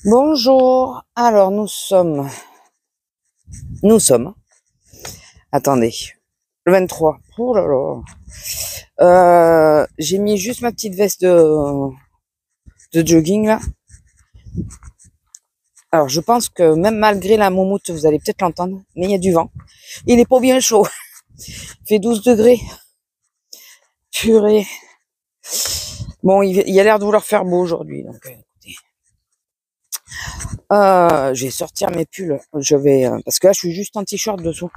Bonjour, alors nous sommes, attendez, le 23, oh là là, j'ai mis juste ma petite veste de jogging là. Alors je pense que même malgré la moumoute, vous allez peut-être l'entendre, mais il y a du vent, il est pas bien chaud, il fait 12 degrés, purée. Bon, il a l'air de vouloir faire beau aujourd'hui, donc écoutez. Je vais sortir mes pulls, parce que là je suis juste en t-shirt dessous.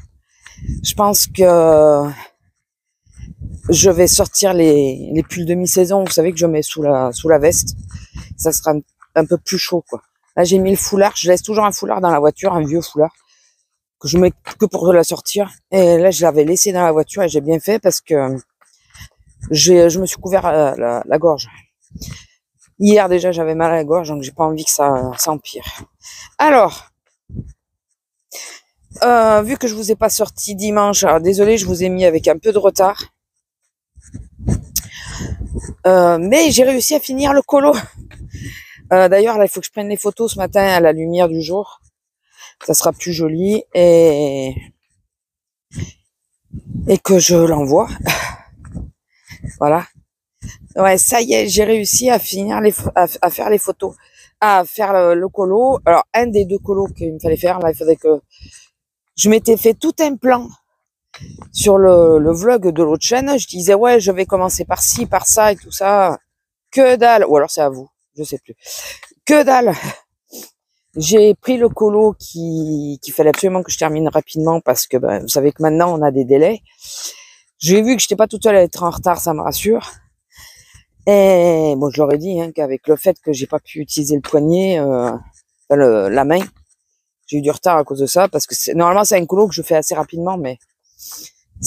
Je pense que je vais sortir les pulls de mi-saison, vous savez que je mets sous la veste. Ça sera un peu plus chaud, quoi. Là, j'ai mis le foulard. Je laisse toujours un foulard dans la voiture, un vieux foulard, que je mets que pour la sortir. Et là, je l'avais laissé dans la voiture et j'ai bien fait parce que je me suis couvert la gorge. Hier, déjà, j'avais mal à la gorge, donc j'ai pas envie que ça empire. Alors, vu que je vous ai pas sorti dimanche, alors désolé, je vous ai mis avec un peu de retard. Mais j'ai réussi à finir le colo. D'ailleurs, là, il faut que je prenne les photos ce matin à la lumière du jour. Ça sera plus joli et que je l'envoie. Voilà. Ouais, ça y est, j'ai réussi à finir à faire les photos, à faire le colo. Alors, un des deux colos qu'il me fallait faire, là, il faudrait que je m'étais fait tout un plan sur le vlog de l'autre chaîne. Je disais, ouais, je vais commencer par ci, par ça et tout ça. Que dalle. Ou alors c'est à vous. Je sais plus. Que dalle. J'ai pris le colo qu'il fallait absolument que je termine rapidement parce que vous savez que maintenant on a des délais. J'ai vu que j'étais pas toute seule à être en retard, ça me rassure. Et bon, je leur ai dit qu'avec le fait que j'ai pas pu utiliser le poignet, la main, j'ai eu du retard à cause de ça parce que normalement c'est un colo que je fais assez rapidement, mais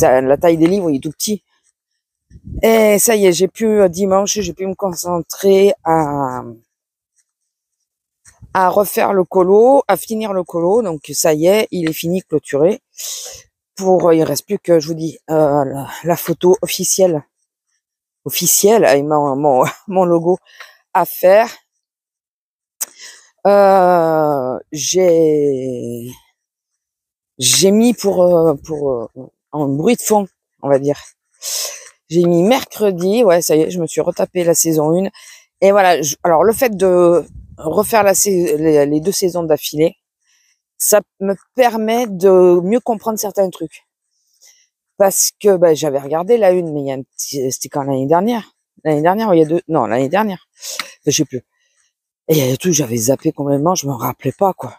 la taille des livres il est tout petit. Et ça y est, dimanche, j'ai pu me concentrer à refaire le colo, à finir le colo. Donc ça y est, il est fini, clôturé. Il reste plus que, je vous dis, la photo officielle avec mon logo à faire. J'ai mis en bruit de fond, on va dire. J'ai mis mercredi, ouais, ça y est, je me suis retapé la saison 1. Et voilà, alors le fait de refaire les deux saisons d'affilée, ça me permet de mieux comprendre certains trucs. Parce que j'avais regardé la une, mais c'était quand l'année dernière. L'année dernière, ou il y a deux, non, l'année dernière. Je sais plus. Et il y a tout, j'avais zappé complètement, je me rappelais pas, quoi.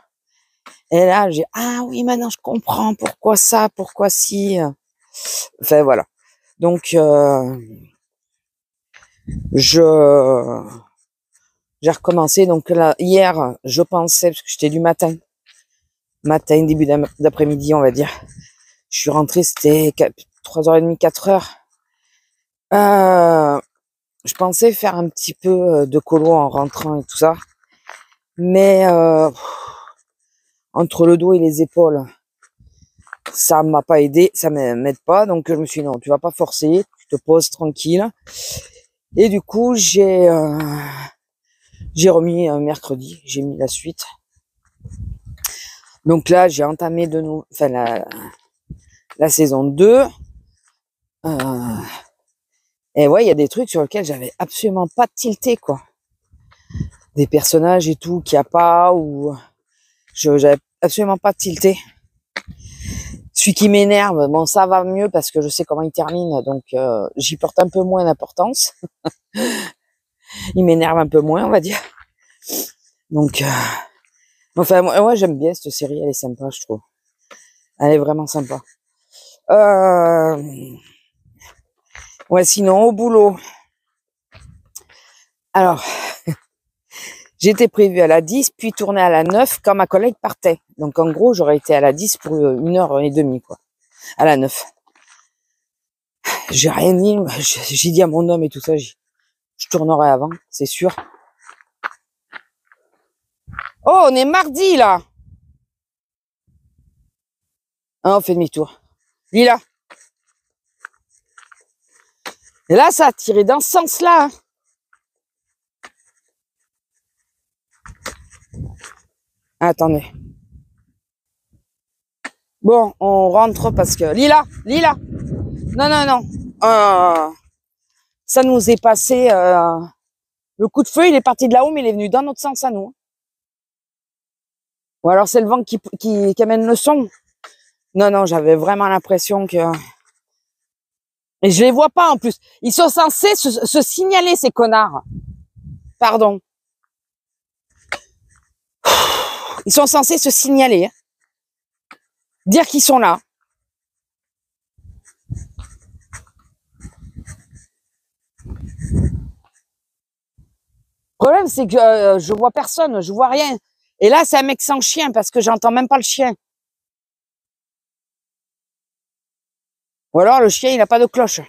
Et là, ah oui, maintenant je comprends pourquoi ça, pourquoi si. Enfin, voilà. Donc, j'ai recommencé. Donc là, hier, je pensais, parce que j'étais du matin, début d'après-midi, on va dire. Je suis rentrée, c'était 3h30, 4h. Je pensais faire un petit peu de colo en rentrant et tout ça. Mais entre le dos et les épaules, ça m'a pas aidé, ça m'aide pas. Donc je me suis dit non, tu vas pas forcer, tu te poses tranquille. Et du coup, j'ai remis mercredi, j'ai mis la suite. Donc là, j'ai entamé de nouveau, enfin la saison 2. Et ouais, il y a des trucs sur lesquels j'avais absolument pas tilté, quoi. Des personnages et tout qu'il n'y a pas, ou j'avais absolument pas tilté. Celui qui m'énerve, bon, ça va mieux parce que je sais comment il termine, donc j'y porte un peu moins d'importance. Il m'énerve un peu moins, on va dire. Donc, enfin, moi j'aime bien cette série, elle est sympa, je trouve. Elle est vraiment sympa. Ouais, sinon, au boulot. Alors, j'étais prévue à la 10, puis tournée à la 9 quand ma collègue partait. Donc, en gros, j'aurais été à la 10 pour 1h30, quoi. À la 9. J'ai rien dit, j'ai dit à mon homme et tout ça, je tournerai avant, c'est sûr. Oh, on est mardi, là. Ah, on fait demi-tour. Lila. Et là, ça a tiré dans ce sens-là. Hein. Attendez. Bon, on rentre parce que... Lila. Non, non, non. Ça nous est passé... Le coup de feu, il est parti de là-haut, mais il est venu dans notre sens à nous. Ou alors c'est le vent qui amène le son. Non, non, j'avais vraiment l'impression que... Et je les vois pas en plus. Ils sont censés se signaler, ces connards. Pardon. Ils sont censés se signaler. Hein. Dire qu'ils sont là. Le problème, c'est que je vois personne, je vois rien. Et là, c'est un mec sans chien parce que j'entends même pas le chien. Ou alors, le chien, il a pas de cloche.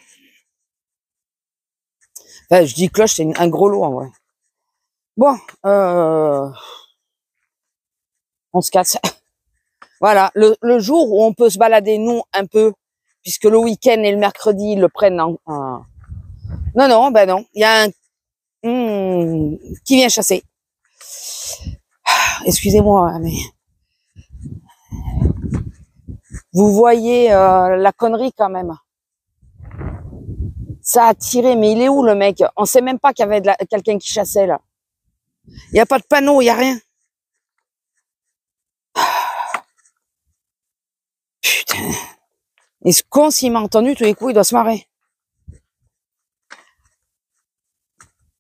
Enfin, je dis cloche, c'est un gros lot, en vrai. Bon, on se casse. Voilà, le jour où on peut se balader, nous, un peu, puisque le week-end et le mercredi, ils le prennent en... Non, non, ben non. Il y a un qui vient chasser. Excusez-moi, mais... Vous voyez la connerie quand même. Ça a tiré, mais il est où le mec? On sait même pas qu'il y avait quelqu'un qui chassait là. Il n'y a pas de panneau, il n'y a rien. Putain. Et ce con, s'il m'a entendu, tous les coups, il doit se marrer.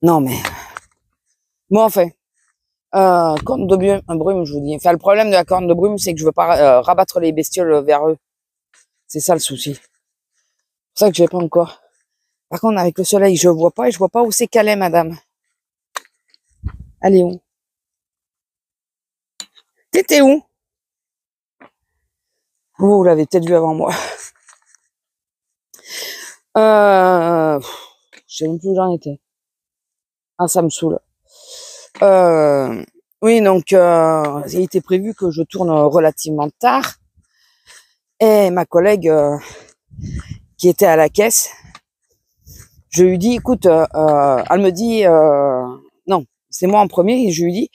Non, mais... Bon, enfin. Corne de brume, je vous dis. Enfin, le problème de la corne de brume, c'est que je veux pas rabattre les bestioles vers eux. C'est ça le souci. C'est pour ça que j'ai pas encore. Par contre, avec le soleil, je vois pas et je vois pas où c'est qu'elle est, madame. Elle est où? T'étais où? Vous l'avez peut-être vu avant moi. Je sais même plus où j'en étais. Ah, ça me saoule. Oui, donc, il était prévu que je tourne relativement tard. Et ma collègue qui était à la caisse, je lui dis, écoute, elle me dit, non, c'est moi en premier, et je lui dis,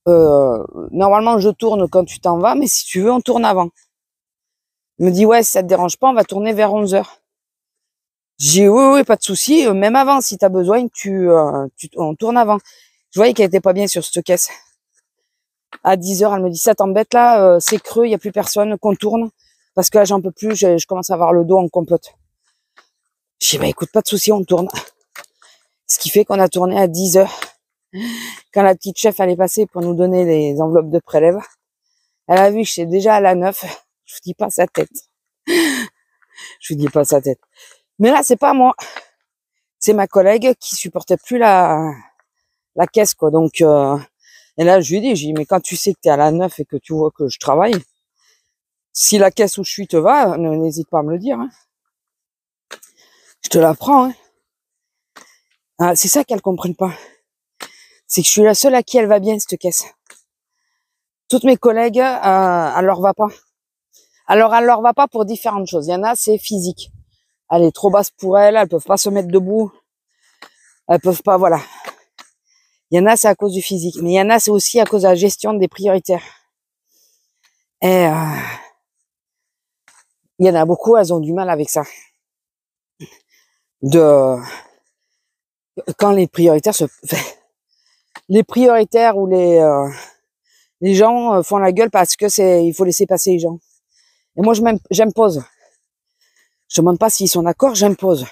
normalement je tourne quand tu t'en vas, mais si tu veux, on tourne avant. Elle me dit, ouais, si ça te dérange pas, on va tourner vers 11h. J'ai dit, oui, pas de souci, même avant, si t'as besoin, on tourne avant. Je voyais qu'elle était pas bien sur cette caisse. À 10h, elle me dit, ça t'embête là, c'est creux, il y a plus personne, qu'on tourne. Parce que là, j'en peux plus, je commence à avoir le dos en compote. J'ai dit, bah écoute, pas de souci, on tourne. Ce qui fait qu'on a tourné à 10h. Quand la petite chef allait passer pour nous donner les enveloppes de prélève, elle a vu que j'étais déjà à la 9. Je vous dis pas sa tête. Je vous dis pas sa tête. Mais là, c'est pas moi. C'est ma collègue qui supportait plus la caisse, quoi. Donc, et là, je lui ai dit, mais quand tu sais que t'es à la 9 et que tu vois que je travaille, si la caisse où je suis te va, n'hésite pas à me le dire. Hein. Je te la prends. Hein. Ah, c'est ça qu'elles comprennent pas. C'est que je suis la seule à qui elle va bien, cette caisse. Toutes mes collègues, elle leur va pas. Alors, elle leur va pas pour différentes choses. Il y en a, c'est physique. Elle est trop basse pour elles peuvent pas se mettre debout. Elles peuvent pas, voilà. Il y en a, c'est à cause du physique. Mais il y en a, c'est aussi à cause de la gestion des prioritaires. Et il y en a beaucoup, elles ont du mal avec ça. Quand les prioritaires les prioritaires ou les gens font la gueule parce que il faut laisser passer les gens. Et moi, j'impose. Je demande pas s'ils sont d'accord, j'impose.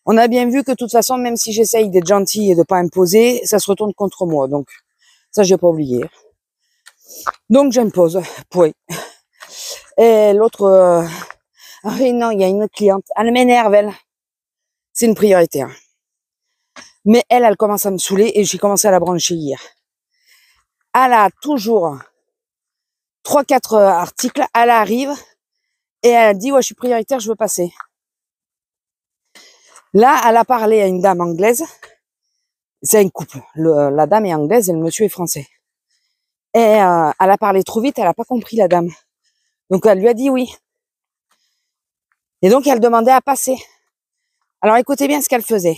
On a bien vu que de toute façon, même si j'essaye d'être gentil et de pas imposer, ça se retourne contre moi. Donc, ça, j'ai pas oublié. Donc, j'impose. Point. Et l'autre, non, il y a une autre cliente. Elle m'énerve, elle. C'est une prioritaire. Mais elle commence à me saouler et j'ai commencé à la brancher hier. Elle a toujours 3-4 articles. Elle arrive et elle dit, ouais, je suis prioritaire, je veux passer. Là, elle a parlé à une dame anglaise. C'est un couple. La dame est anglaise et le monsieur est français. Et elle a parlé trop vite, elle a pas compris la dame. Donc elle lui a dit oui. Et donc elle demandait à passer. Alors écoutez bien ce qu'elle faisait.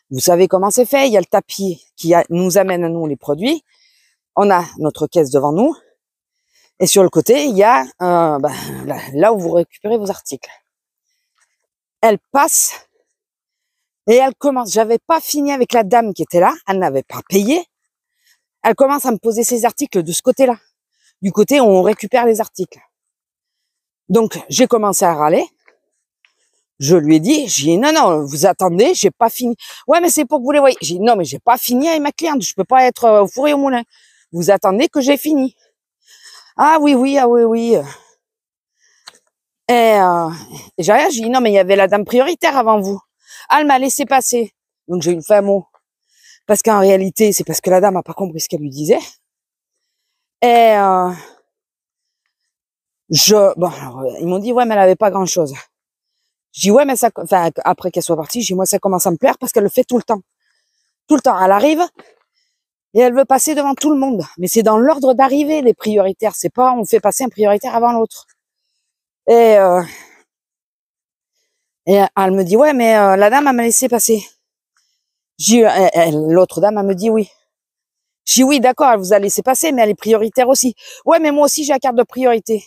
Vous savez comment c'est fait, il y a le tapis qui nous amène à nous les produits. On a notre caisse devant nous. Et sur le côté, il y a là où vous récupérez vos articles. Elle passe et elle commence. J'avais pas fini avec la dame qui était là, elle n'avait pas payé. Elle commence à me poser ses articles de ce côté-là, du côté où on récupère les articles. Donc j'ai commencé à râler. Je lui ai dit, non, vous attendez, j'ai pas fini. Ouais, mais c'est pour que vous les voyez. J'ai dit, non, mais j'ai pas fini avec ma cliente, je peux pas être au four et au moulin. Vous attendez que j'ai fini. Ah oui. Et j'ai rien, j'ai dit, non, mais il y avait la dame prioritaire avant vous. Ah, elle m'a laissé passer. Donc j'ai eu fait un mot. Parce qu'en réalité, c'est parce que la dame a pas compris ce qu'elle lui disait. Et ils m'ont dit, ouais, mais elle avait pas grand chose. Je dis, ouais, mais ça, enfin, après qu'elle soit partie, je dis, moi, ça commence à me plaire parce qu'elle le fait tout le temps. Tout le temps. Elle arrive et elle veut passer devant tout le monde. Mais c'est dans l'ordre d'arrivée, les prioritaires. C'est pas, on fait passer un prioritaire avant l'autre. Et elle me dit, ouais, mais la dame, elle m'a laissé passer. L'autre dame, elle me dit oui. Je dis oui, d'accord, elle vous a laissé passer, mais elle est prioritaire aussi. Ouais, mais moi aussi, j'ai la carte de priorité.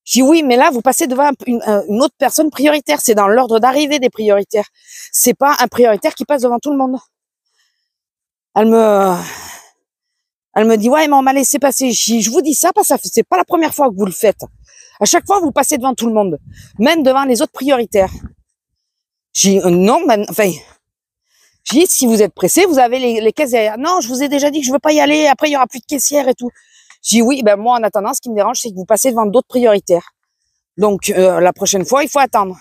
Je dis oui, mais là, vous passez devant une autre personne prioritaire. C'est dans l'ordre d'arrivée des prioritaires. C'est pas un prioritaire qui passe devant tout le monde. Elle me dit, ouais, mais on m'a laissé passer. Je vous dis ça parce que c'est pas la première fois que vous le faites. À chaque fois, vous passez devant tout le monde. Même devant les autres prioritaires. Je dis, non, enfin, je dis, si vous êtes pressé, vous avez les caisses derrière. Non, je vous ai déjà dit que je veux pas y aller. Après, il y aura plus de caissière et tout. Je dis, oui, ben, moi, en attendant, ce qui me dérange, c'est que vous passez devant d'autres prioritaires. Donc, la prochaine fois, il faut attendre.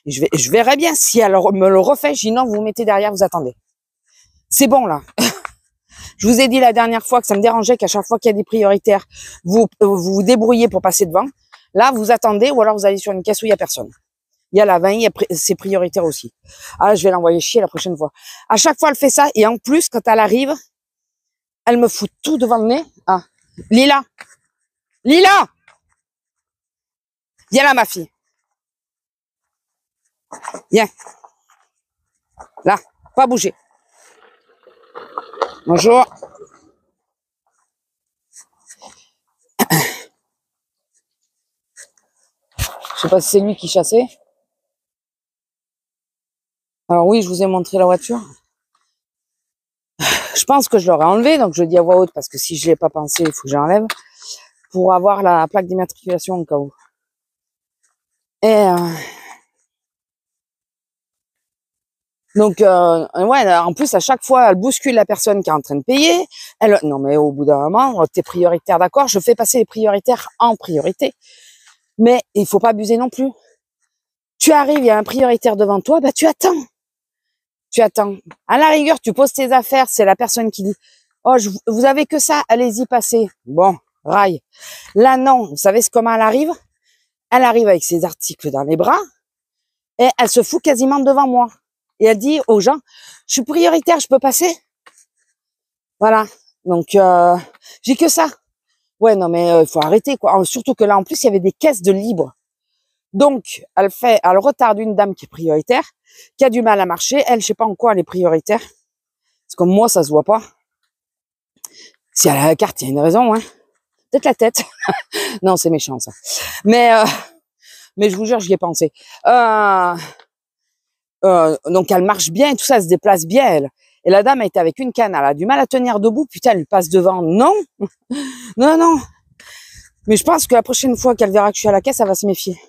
Et je verrai bien si elle me le refait. Je dis, non, vous vous mettez derrière, vous attendez. C'est bon, là. Je vous ai dit la dernière fois que ça me dérangeait qu'à chaque fois qu'il y a des prioritaires, vous débrouillez pour passer devant. Là, vous attendez ou alors vous allez sur une caisse où il y a personne. Il y a la 20, c'est prioritaire aussi. Ah, je vais l'envoyer chier la prochaine fois. À chaque fois, elle fait ça. Et en plus, quand elle arrive, elle me fout tout devant le nez. Ah, Lila, viens là, ma fille. Viens. Là, pas bouger. Bonjour. Je sais pas si c'est lui qui chassait. Alors oui, je vous ai montré la voiture. Je pense que je l'aurais enlevé, donc je le dis à voix haute parce que si je l'ai pas pensé, il faut que j'enlève pour avoir la plaque d'immatriculation au cas où. Et donc ouais, en plus à chaque fois, elle bouscule la personne qui est en train de payer. Non mais au bout d'un moment, t'es prioritaire, d'accord, je fais passer les prioritaires en priorité, mais il faut pas abuser non plus. Tu arrives, il y a un prioritaire devant toi, bah tu attends. Tu attends. À la rigueur, tu poses tes affaires, c'est la personne qui dit oh, vous avez que ça, allez-y, passez. Bon, raille. Là, non. Vous savez comment elle arrive? Elle arrive avec ses articles dans les bras et elle se fout quasiment devant moi. Et elle dit aux gens, je suis prioritaire, je peux passer? Voilà. Donc, j'ai que ça. Ouais, non, mais il faut arrêter, quoi. Surtout que là, en plus, il y avait des caisses de libre. Donc, elle retarde une dame qui est prioritaire, qui a du mal à marcher. Elle, je sais pas en quoi elle est prioritaire. Parce que moi, ça se voit pas. Si elle a la carte, il y a une raison, hein. Peut-être la tête. Non, c'est méchant, ça. Mais je vous jure, j'y ai pensé. Donc, elle marche bien et tout ça, elle se déplace bien, elle. Et la dame, elle était avec une canne, elle a du mal à tenir debout. Putain, elle lui passe devant. Non. Non. Mais je pense que la prochaine fois qu'elle verra que je suis à la caisse, elle va se méfier.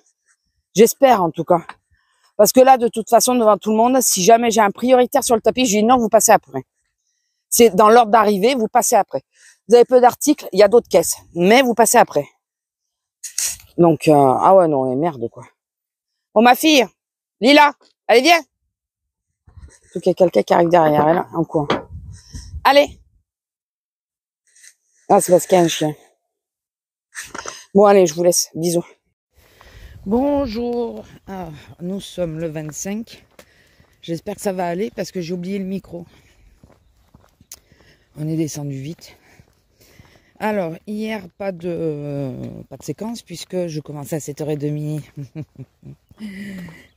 J'espère, en tout cas. Parce que là, de toute façon, devant tout le monde, si jamais j'ai un prioritaire sur le tapis, je dis non, vous passez après. C'est dans l'ordre d'arrivée, vous passez après. Vous avez peu d'articles, il y a d'autres caisses, mais vous passez après. Donc, ah ouais, non, merde, quoi. Bon, ma fille, Lila, allez, viens. Il y a quelqu'un qui arrive derrière elle, en coin. Allez. Ah, c'est parce qu'il y a un chien. Bon, allez, je vous laisse. Bisous. Bonjour. Ah, nous sommes le 25. J'espère que ça va aller parce que j'ai oublié le micro. On est descendu vite. Alors, hier, pas de séquence, puisque je commençais à 7h30.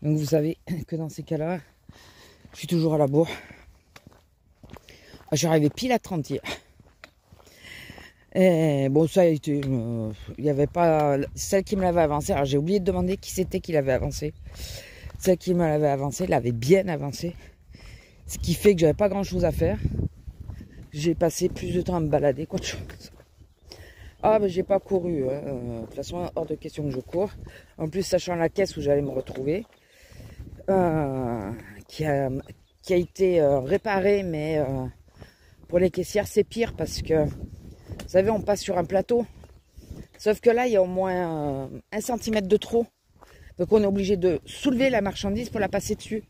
Donc, vous savez que dans ces cas-là, je suis toujours à la bourre. Je suis arrivé pile à 30 hier. Et bon, ça a été... Il n'y avait pas... Celle qui me l'avait avancé, alors j'ai oublié de demander qui c'était qui l'avait avancé. Celle qui me l'avait avancé, l'avait bien avancé. Ce qui fait que j'avais pas grand-chose à faire. J'ai passé plus de temps à me balader qu'autre chose. Ah, mais j'ai pas couru. De toute façon, hors de question que je cours. En plus, sachant la caisse où j'allais me retrouver, qui a été réparée, mais pour les caissières, c'est pire parce que, vous savez, on passe sur un plateau. Sauf que là, il y a au moins 1 centimètre de trop. Donc, on est obligé de soulever la marchandise pour la passer dessus.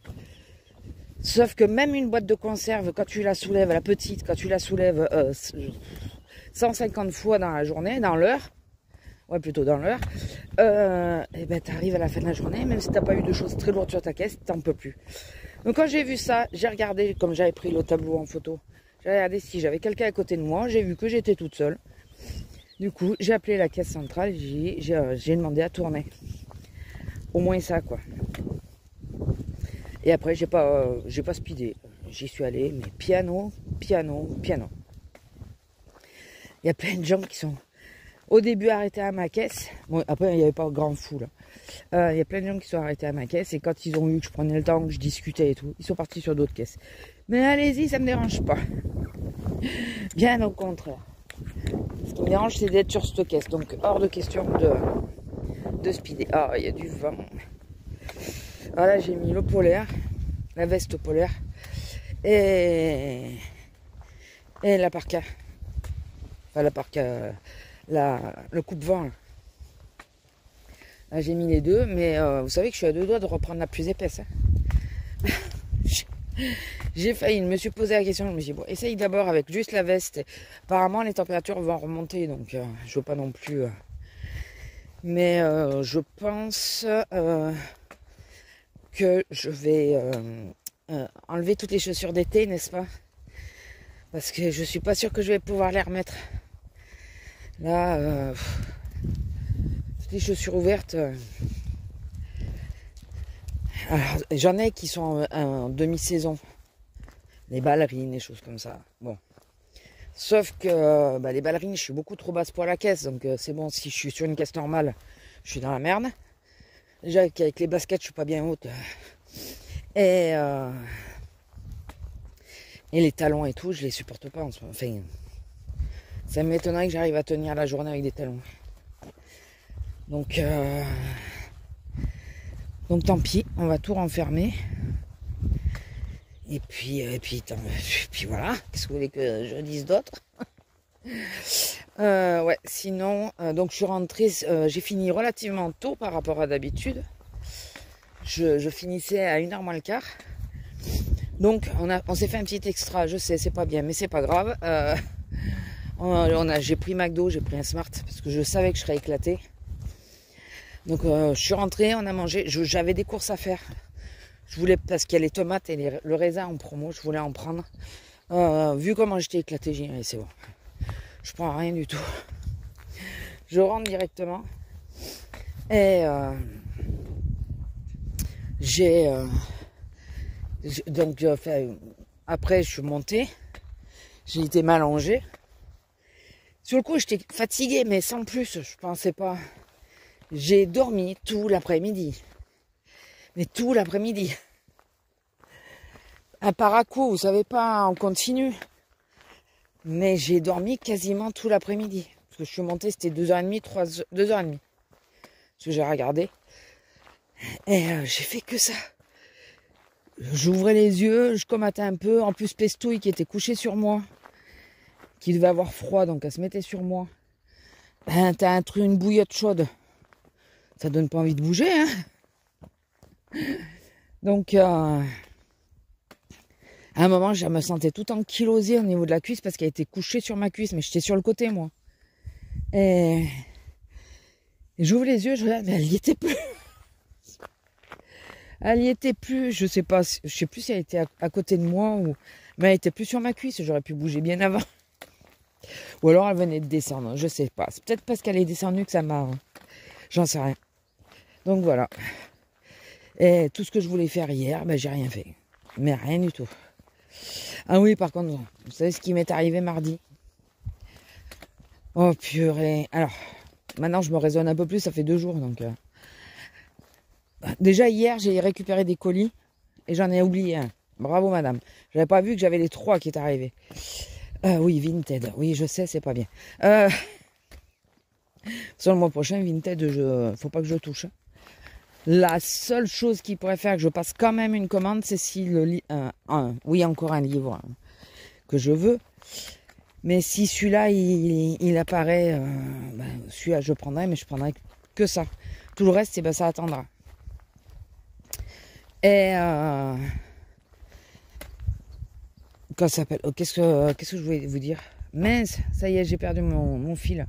Sauf que même une boîte de conserve, quand tu la soulèves, la petite, quand tu la soulèves 150 fois dans la journée, dans l'heure, ouais plutôt dans l'heure, et ben t'arrives à la fin de la journée, même si t'as pas eu de choses très lourdes sur ta caisse, t'en peux plus. Donc quand j'ai vu ça, j'ai regardé, comme j'avais pris le tableau en photo, j'ai regardé si j'avais quelqu'un à côté de moi, j'ai vu que j'étais toute seule. Du coup, j'ai appelé la caisse centrale, j'ai demandé à tourner. Au moins ça, quoi. Et après, j'ai pas speedé. J'y suis allé, mais piano, piano, piano. Il y a plein de gens qui sont au début arrêtés à ma caisse. Bon, après, il n'y avait pas grand fou, là. Il y a plein de gens qui sont arrêtés à ma caisse. Et quand ils ont vu que je prenais le temps, que je discutais et tout, ils sont partis sur d'autres caisses. Mais allez-y, ça me dérange pas. Bien au contraire. Ce qui me dérange, c'est d'être sur cette caisse. Donc, hors de question de speeder. Ah, il y a du vent. Voilà, j'ai mis le polaire, la veste polaire et la parka. Enfin, la parka, le coupe-vent. Là, j'ai mis les deux, mais vous savez que je suis à 2 doigts de reprendre la plus épaisse. Hein. J'ai failli, je me suis posé la question, je me suis dit, bon, essaye d'abord avec juste la veste. Apparemment, les températures vont remonter, donc je veux pas non plus. Mais je pense que je vais enlever toutes les chaussures d'été, n'est-ce pas? Parce que je suis pas sûre que je vais pouvoir les remettre. Là, toutes les chaussures ouvertes. Alors, j'en ai qui sont en demi-saison. Les ballerines, des choses comme ça. Bon. Sauf que les ballerines, je suis beaucoup trop basse pour la caisse. Donc c'est bon, si je suis sur une caisse normale, je suis dans la merde. Déjà avec les baskets, je suis pas bien haute. Et les talons et tout, je les supporte pas en ce moment. Enfin, ça m'étonnerait que j'arrive à tenir la journée avec des talons. Donc tant pis, on va tout renfermer. Et puis voilà, qu'est-ce que vous voulez que je dise d'autre? Ouais, sinon, donc je suis rentrée, j'ai fini relativement tôt par rapport à d'habitude. Je finissais à 1h moins le quart. Donc on s'est fait un petit extra, je sais, c'est pas bien, mais c'est pas grave. J'ai pris McDo, j'ai pris un Smart, parce que je savais que je serais éclatée. Donc je suis rentrée, on a mangé, j'avais des courses à faire. Je voulais, parce qu'il y a les tomates et le raisin en promo, je voulais en prendre. Vu comment j'étais éclatée, j'ai dit, allez, c'est bon. Je prends rien du tout. Je rentre directement. Et donc après je suis montée. J'ai été m'allonger. Sur le coup j'étais fatiguée, mais sans plus, je pensais pas. J'ai dormi tout l'après-midi. Mais tout l'après-midi. Un paracoup, vous savez pas, on continue. Mais j'ai dormi quasiment tout l'après-midi. Parce que je suis montée, c'était 2h30, 2h30. Parce que j'ai regardé. Et j'ai fait que ça. J'ouvrais les yeux, je commentais un peu. En plus, Pestouille qui était couchée sur moi. Qui devait avoir froid, donc elle se mettait sur moi. Ben, t'as une bouillotte chaude. Ça donne pas envie de bouger, hein. Donc, à un moment, je me sentais tout ankylosée au niveau de la cuisse parce qu'elle était couchée sur ma cuisse, mais j'étais sur le côté, moi. Et j'ouvre les yeux, je regarde, mais elle y était plus. Elle y était plus, je sais plus si elle était à côté de moi ou, mais elle était plus sur ma cuisse. J'aurais pu bouger bien avant. Ou alors elle venait de descendre, je sais pas. C'est peut-être parce qu'elle est descendue que ça m'a... J'en sais rien. Donc voilà. Et tout ce que je voulais faire hier, ben j'ai rien fait. Mais rien du tout. Ah oui, par contre, vous savez ce qui m'est arrivé mardi? Oh purée. Alors, maintenant je me raisonne un peu plus, ça fait 2 jours donc... Déjà hier, j'ai récupéré des colis et j'en ai oublié un. Bravo madame. J'avais pas vu que j'avais les 3 qui étaient arrivés. Oui, Vinted. Oui, je sais, c'est pas bien. Sur le mois prochain, Vinted, faut pas que je touche. La seule chose qui pourrait faire que je passe quand même une commande, c'est si oui, encore un livre que je veux. Mais si celui-là, il apparaît, celui-là, je prendrai, mais je prendrai que ça. Tout le reste, ben, ça attendra. Et comment ça s'appelle? Qu'est-ce que je voulais vous dire? Mince, ça y est, j'ai perdu mon fil.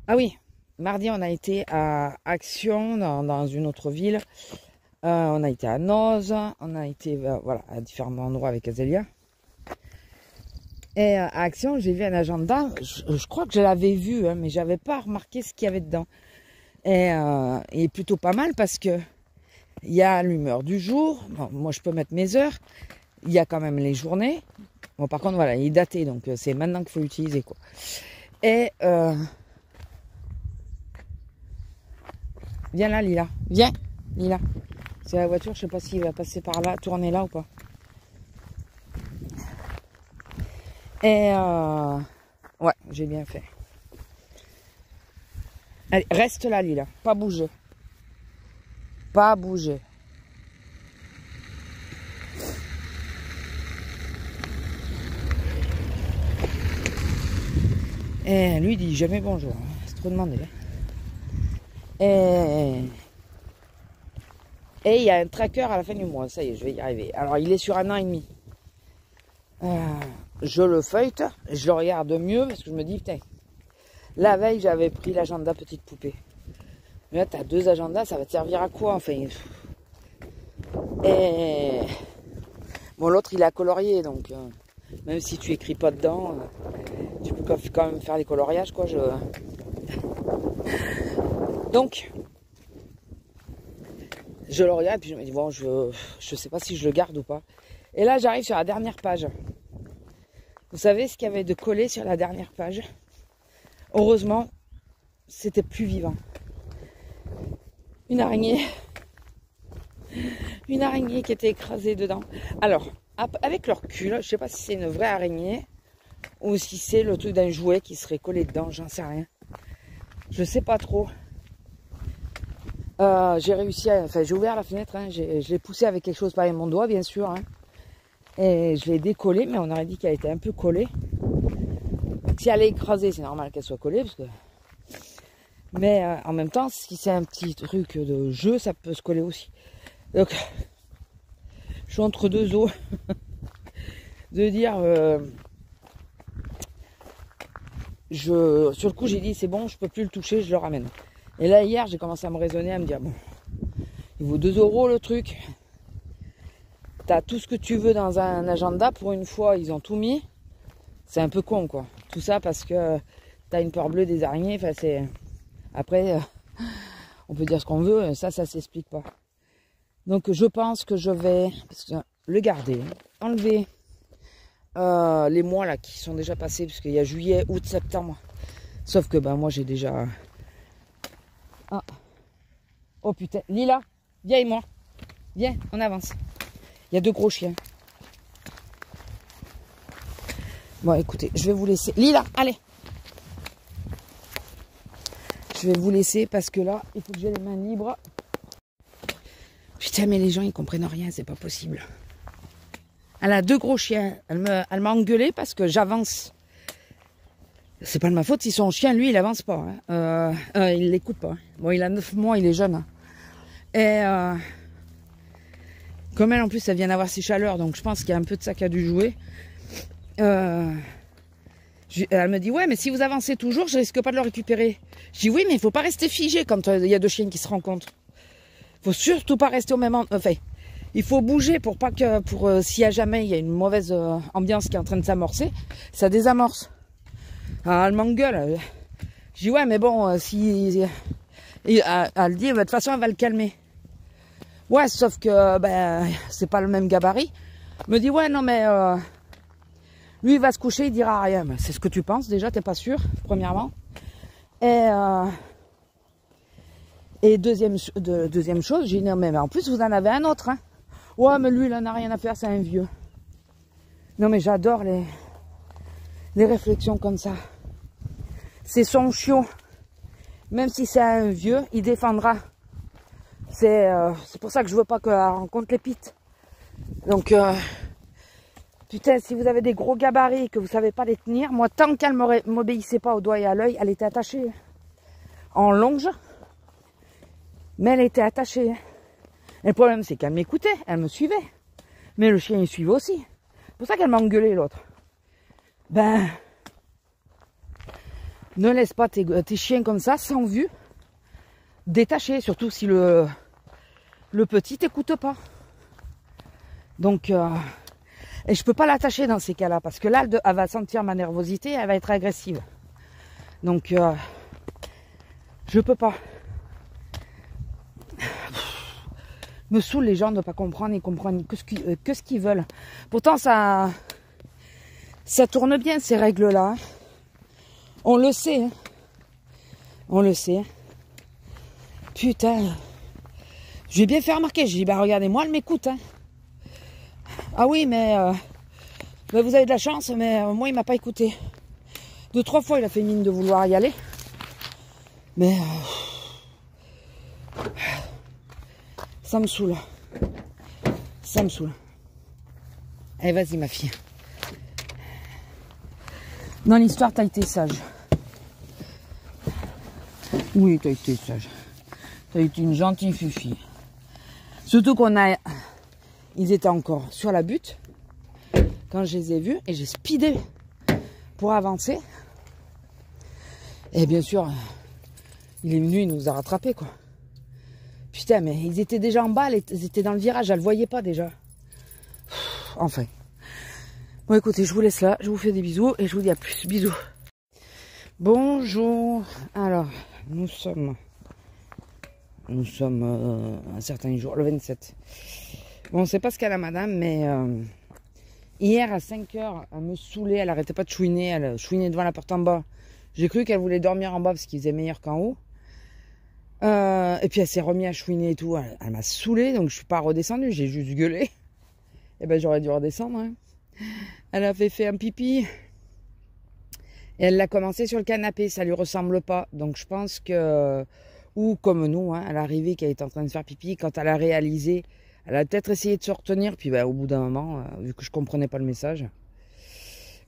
Ah oui, mardi, on a été à Action, dans une autre ville. On a été à Noz, on a été voilà, à différents endroits avec Azélia. Et à Action, j'ai vu un agenda. Je crois que je l'avais vu, hein, mais j'avais pas remarqué ce qu'il y avait dedans. Et il est plutôt pas mal parce que il y a l'humeur du jour. Bon, moi, je peux mettre mes heures. Il y a quand même les journées. Bon, par contre, voilà, il est daté, donc c'est maintenant qu'il faut l'utiliser, quoi. Et viens là, Lila. Viens, Lila. C'est la voiture, je sais pas s'il va passer par là, tourner là ou pas. Et ouais, j'ai bien fait. Allez, reste là, Lila. Pas bouger. Pas bouger. Et lui dit jamais bonjour. C'est trop demandé. Et il y a un tracker à la fin du mois. Ça y est, je vais y arriver. Alors, il est sur 1 an et demi. Je le feuillete. Je le regarde mieux parce que je me dis, putain, la veille, j'avais pris l'agenda petite poupée. Mais là, tu as 2 agendas, ça va te servir à quoi? Enfin, et bon, l'autre, il est à colorier, donc même si tu écris pas dedans, tu peux quand même faire les coloriages, quoi. Donc, je le regarde et puis je me dis, bon, je sais pas si je le garde ou pas. Et là, j'arrive sur la dernière page. Vous savez ce qu'il y avait de collé sur la dernière page? Heureusement, c'était plus vivant. Une araignée. Une araignée qui était écrasée dedans. Alors, avec le recul, je sais pas si c'est une vraie araignée ou si c'est le truc d'un jouet qui serait collé dedans, j'en sais rien. Je sais pas trop. J'ai réussi à... Enfin, j'ai ouvert la fenêtre, hein, je l'ai poussé avec quelque chose par mon doigt, bien sûr. Hein, et je l'ai décollée, mais on aurait dit qu'elle était un peu collée. Si elle est écrasée, c'est normal qu'elle soit collée, parce que... Mais en même temps, si c'est un petit truc de jeu, ça peut se coller aussi. Donc, je suis entre 2 eaux. De dire... sur le coup, j'ai dit, c'est bon, je peux plus le toucher, je le ramène. Et là, hier, j'ai commencé à me raisonner, à me dire, bon, il vaut 2 € le truc. T'as tout ce que tu veux dans un agenda. Pour une fois, ils ont tout mis. C'est un peu con, quoi. Tout ça parce que t'as une peur bleue des araignées. Enfin, c'est... Après, on peut dire ce qu'on veut. Ça s'explique pas. Donc, je pense que je vais le garder. Enlever les mois, là, qui sont déjà passés. Parce qu'il y a juillet, août, septembre. Sauf que, ben, moi, j'ai déjà... Ah. Oh, putain. Lila, viens et moi. Viens, on avance. Il y a 2 gros chiens. Bon, écoutez, je vais vous laisser. Lila, allez. Je vais vous laisser parce que là, il faut que j'ai les mains libres. Putain, mais les gens, ils comprennent rien, c'est pas possible. Elle a 2 gros chiens. Elle m'a engueulé parce que j'avance. C'est pas de ma faute si son chien, lui, il avance pas. Hein. Il l'écoute pas. Bon, il a 9 mois, il est jeune. Hein. Et comme elle, en plus, elle vient d'avoir ses chaleurs, donc je pense qu'il y a un peu de ça qui a dû jouer. Elle me dit, ouais, mais si vous avancez toujours, je risque pas de le récupérer. Je dis, oui, mais il faut pas rester figé quand il y a 2 chiens qui se rencontrent. Faut surtout pas rester au même endroit. Enfin, Il faut bouger pour pas que, s'il y a jamais il y a une mauvaise ambiance qui est en train de s'amorcer, ça désamorce. Alors elle m'engueule. Je dis ouais mais bon si elle dit de toute façon elle va le calmer. Ouais sauf que ben c'est pas le même gabarit. Elle me dit ouais non mais lui il va se coucher il dira rien. Ben, c'est ce que tu penses déjà t'es pas sûr premièrement. Et deuxième chose j'ai dit non mais en plus vous en avez un autre hein. Ouais, mais lui, il en a rien à faire, c'est un vieux. Non, mais j'adore les réflexions comme ça. C'est son chiot. Même si c'est un vieux, il défendra. C'est pour ça que je veux pas qu'elle rencontre les pites. Donc, putain, si vous avez des gros gabarits et que vous savez pas les tenir, moi, tant qu'elle m'obéissait pas au doigt et à l'œil, elle était attachée en longe. Mais elle était attachée. Et le problème, c'est qu'elle m'écoutait, elle me suivait. Mais le chien, il suivait aussi. C'est pour ça qu'elle m'a engueulé, l'autre. Ben, ne laisse pas tes chiens comme ça, sans vue, détachés. Surtout si le petit t'écoute pas. Donc, et je peux pas l'attacher dans ces cas-là. Parce que là, elle va sentir ma nervosité, elle va être agressive. Donc, je peux pas. Me saoule les gens de ne pas comprendre, ils comprennent que ce qu'ils veulent. Pourtant, ça tourne bien ces règles-là. On le sait. Hein. On le sait. Putain. Je vais bien fait remarquer. J'ai dit, bah regardez, moi, elle m'écoute. Hein. Ah oui, mais vous avez de la chance, mais moi, il m'a pas écouté. 2-3 fois, il a fait mine de vouloir y aller. Mais ça me saoule. Ça me saoule. Allez, vas-y, ma fille. Dans l'histoire, t'as été sage. Oui, t'as été sage. T'as été une gentille fufi. Surtout ils étaient encore sur la butte quand je les ai vus et j'ai speedé pour avancer. Et bien sûr, il est venu, il nous a rattrapés, quoi. Putain, mais ils étaient déjà en bas, ils étaient dans le virage, elle le voyait pas déjà. Enfin. Bon, écoutez, je vous laisse là, je vous fais des bisous et je vous dis à plus. Bisous. Bonjour. Alors, nous sommes un certain jour, le 27. Bon, on sait pas ce qu'elle a, madame, mais hier à 5 h, elle me saoulait, elle arrêtait pas de chouiner, elle chouinait devant la porte en bas. J'ai cru qu'elle voulait dormir en bas parce qu'il faisait meilleur qu'en haut. Et puis elle s'est remise à chouiner et tout. Elle m'a saoulée, donc je suis pas redescendue, j'ai juste gueulé. Et ben j'aurais dû redescendre. Hein. Elle avait fait un pipi. Et elle l'a commencé sur le canapé, ça lui ressemble pas. Donc je pense que, ou comme nous, hein, elle est arrivée qu'elle était en train de faire pipi, quand elle a réalisé, elle a peut-être essayé de se retenir, puis ben, au bout d'un moment, vu que je comprenais pas le message.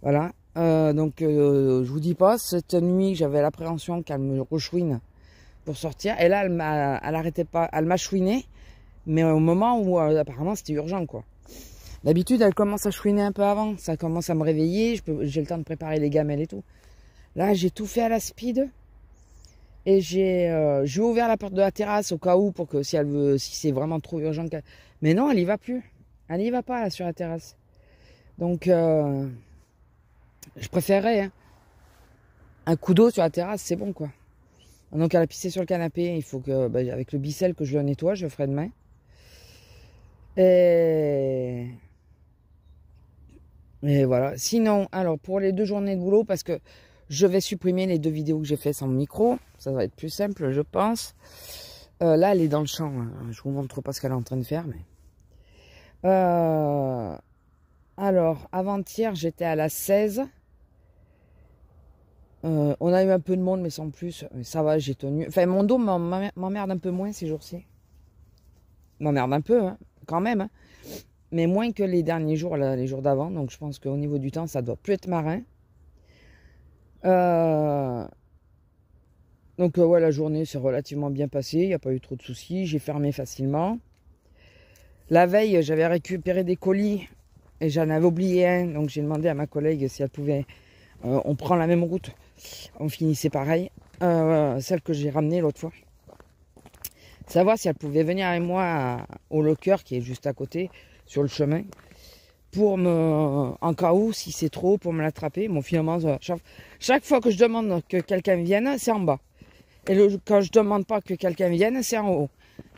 Voilà. Donc je vous dis pas, cette nuit j'avais l'appréhension qu'elle me rechouine pour sortir. Et là, elle arrêtait pas, elle m'a chouiné, mais au moment où apparemment c'était urgent, quoi. D'habitude, elle commence à chouiner un peu avant, ça commence à me réveiller, j'ai le temps de préparer les gamelles et tout. Là, j'ai tout fait à la speed et j'ai ouvert la porte de la terrasse au cas où pour que si c'est vraiment trop urgent. Mais non, elle y va plus, elle y va pas là sur la terrasse. Donc, je préférerais hein, un coup d'eau sur la terrasse, c'est bon, quoi. Donc elle a pissé sur le canapé, il faut que, avec le bicelle que je le nettoie, je le ferai demain. Et voilà. Sinon, alors pour les 2 journées de boulot, parce que je vais supprimer les 2 vidéos que j'ai fait sans micro, ça va être plus simple, je pense. Là, elle est dans le champ, hein. Je vous montre pas ce qu'elle est en train de faire, mais... Alors, avant-hier, j'étais à la 16. On a eu un peu de monde, mais sans plus. Ça va, j'ai tenu. Enfin, mon dos m'emmerde un peu moins ces jours-ci. M'emmerde un peu, hein, quand même. Hein. Mais moins que les derniers jours, là, les jours d'avant. Donc, je pense qu'au niveau du temps, ça doit plus être marin. Donc, ouais, la journée s'est relativement bien passée. Il n'y a pas eu trop de soucis. J'ai fermé facilement. La veille, j'avais récupéré des colis et j'en avais oublié un. Donc, j'ai demandé à ma collègue si elle pouvait... on prend la même route. On finissait pareil. Celle que j'ai ramenée l'autre fois. savoir si elle pouvait venir avec moi au locker qui est juste à côté, sur le chemin, pour me, en cas où, si c'est trop, pour me l'attraper. Bon, finalement, chaque fois que je demande que quelqu'un vienne, c'est en bas. Et quand je demande pas que quelqu'un vienne, c'est en haut.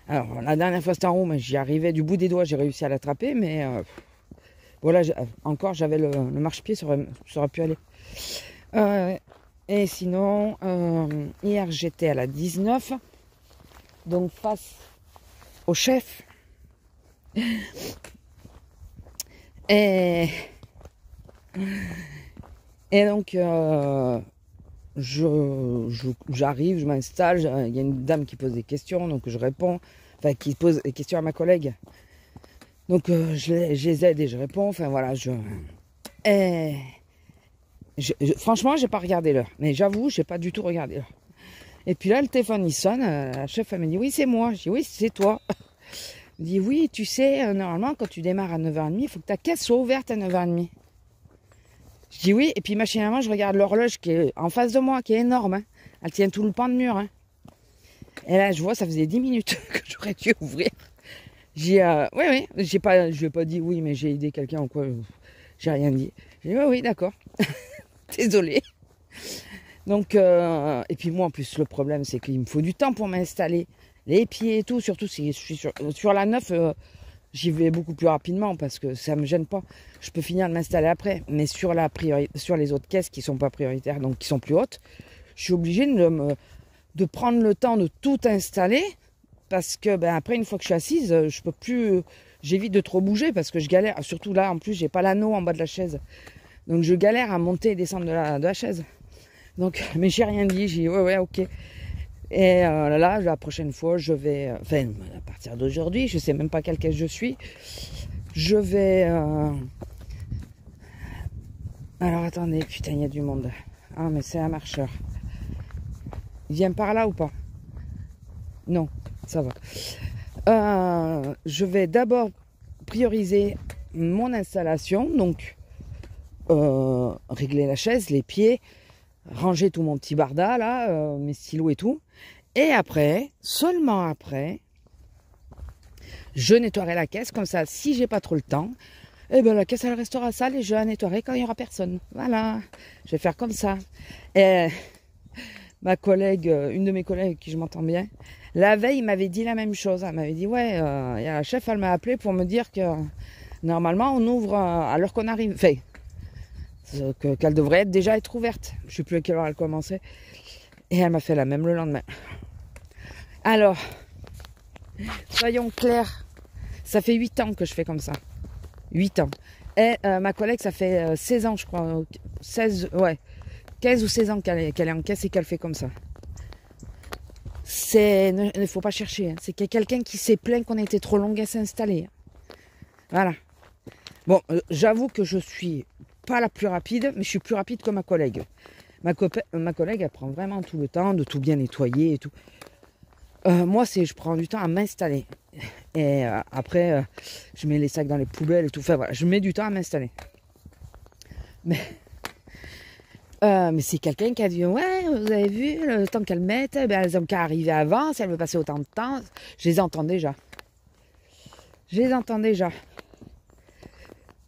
Alors, la dernière fois, c'était en haut, mais j'y arrivais du bout des doigts, j'ai réussi à l'attraper, mais voilà, encore, j'avais le marchepied, ça aurait pu aller. Et sinon, hier, j'étais à la 19, donc face au chef. Et donc, j'arrive, je m'installe, il y a une dame qui pose des questions, donc je réponds, enfin qui pose des questions à ma collègue. Donc je les aide et je réponds, enfin voilà, franchement, j'ai pas regardé l'heure, mais j'avoue, j'ai pas du tout regardé l'heure. Et puis là, le téléphone il sonne, la chef elle me dit oui, c'est moi. Je dis oui, c'est toi. Elle me dit oui, tu sais, normalement quand tu démarres à 9h30, il faut que ta caisse soit ouverte à 9h30. Je dis oui, et puis machinalement, je regarde l'horloge qui est en face de moi, qui est énorme. Hein. Elle tient tout le pan de mur. Hein. Et là, je vois, ça faisait 10 minutes que j'aurais dû ouvrir. J'ai oui, je lui ai pas dit oui, mais j'ai aidé quelqu'un ou quoi. J'ai rien dit. J'ai dit oui, d'accord. Désolé. Donc, et puis moi, en plus, le problème, c'est qu'il me faut du temps pour m'installer. Les pieds et tout, surtout si je suis sur la 9, j'y vais beaucoup plus rapidement parce que ça me gêne pas. Je peux finir de m'installer après. Mais sur les autres caisses qui sont pas prioritaires, donc qui sont plus hautes, je suis obligée de prendre le temps de tout installer. Parce que ben, après, une fois que je suis assise, je peux plus. J'évite de trop bouger parce que je galère. Surtout là, en plus, j'ai pas l'anneau en bas de la chaise. Donc je galère à monter et descendre de la chaise. Donc, mais j'ai rien dit, j'ai dit ouais, ok. Et là, la prochaine fois, je vais, enfin, à partir d'aujourd'hui, je sais même pas quelle caisse je suis. Je vais. Alors attendez, putain, il y a du monde. Ah, mais c'est un marcheur. Il vient par là ou pas? Non, ça va. Je vais d'abord prioriser mon installation, donc régler la chaise, les pieds, ranger tout mon petit barda là, mes stylos et tout. Et après, seulement après, je nettoierai la caisse. Comme ça, si j'ai pas trop le temps, eh ben la caisse elle restera sale et je la nettoierai quand il y aura personne. Voilà, je vais faire comme ça. Et ma collègue, une de mes collègues avec qui je m'entends bien, la veille m'avait dit la même chose. Elle m'avait dit ouais, y a la chef, elle m'a appelé pour me dire que normalement on ouvre à l'heure qu'on arrive. Enfin, qu'elle devrait déjà être ouverte. Je sais plus à quelle heure elle commençait. Et elle m'a fait la même le lendemain. Alors, soyons clairs, ça fait 8 ans que je fais comme ça. 8 ans. Et ma collègue, ça fait 16 ans, je crois. 16, ouais. 15 ou 16 ans qu'elle est en caisse et qu'elle fait comme ça. Il ne faut pas chercher. Hein. C'est qu'il y a quelqu'un qui s'est plaint qu'on a été trop longue à s'installer. Voilà. Bon, j'avoue que je suis pas la plus rapide, mais je suis plus rapide que ma collègue. Ma collègue, elle prend vraiment tout le temps de tout bien nettoyer et tout. Moi, je prends du temps à m'installer. Et après, je mets les sacs dans les poubelles et tout. Enfin, voilà, je mets du temps à m'installer. Mais c'est quelqu'un qui a dit, ouais, vous avez vu, le temps qu'elles mettent, ben, elles ont qu'à arriver avant, si elles veulent passer autant de temps. Je les entends déjà.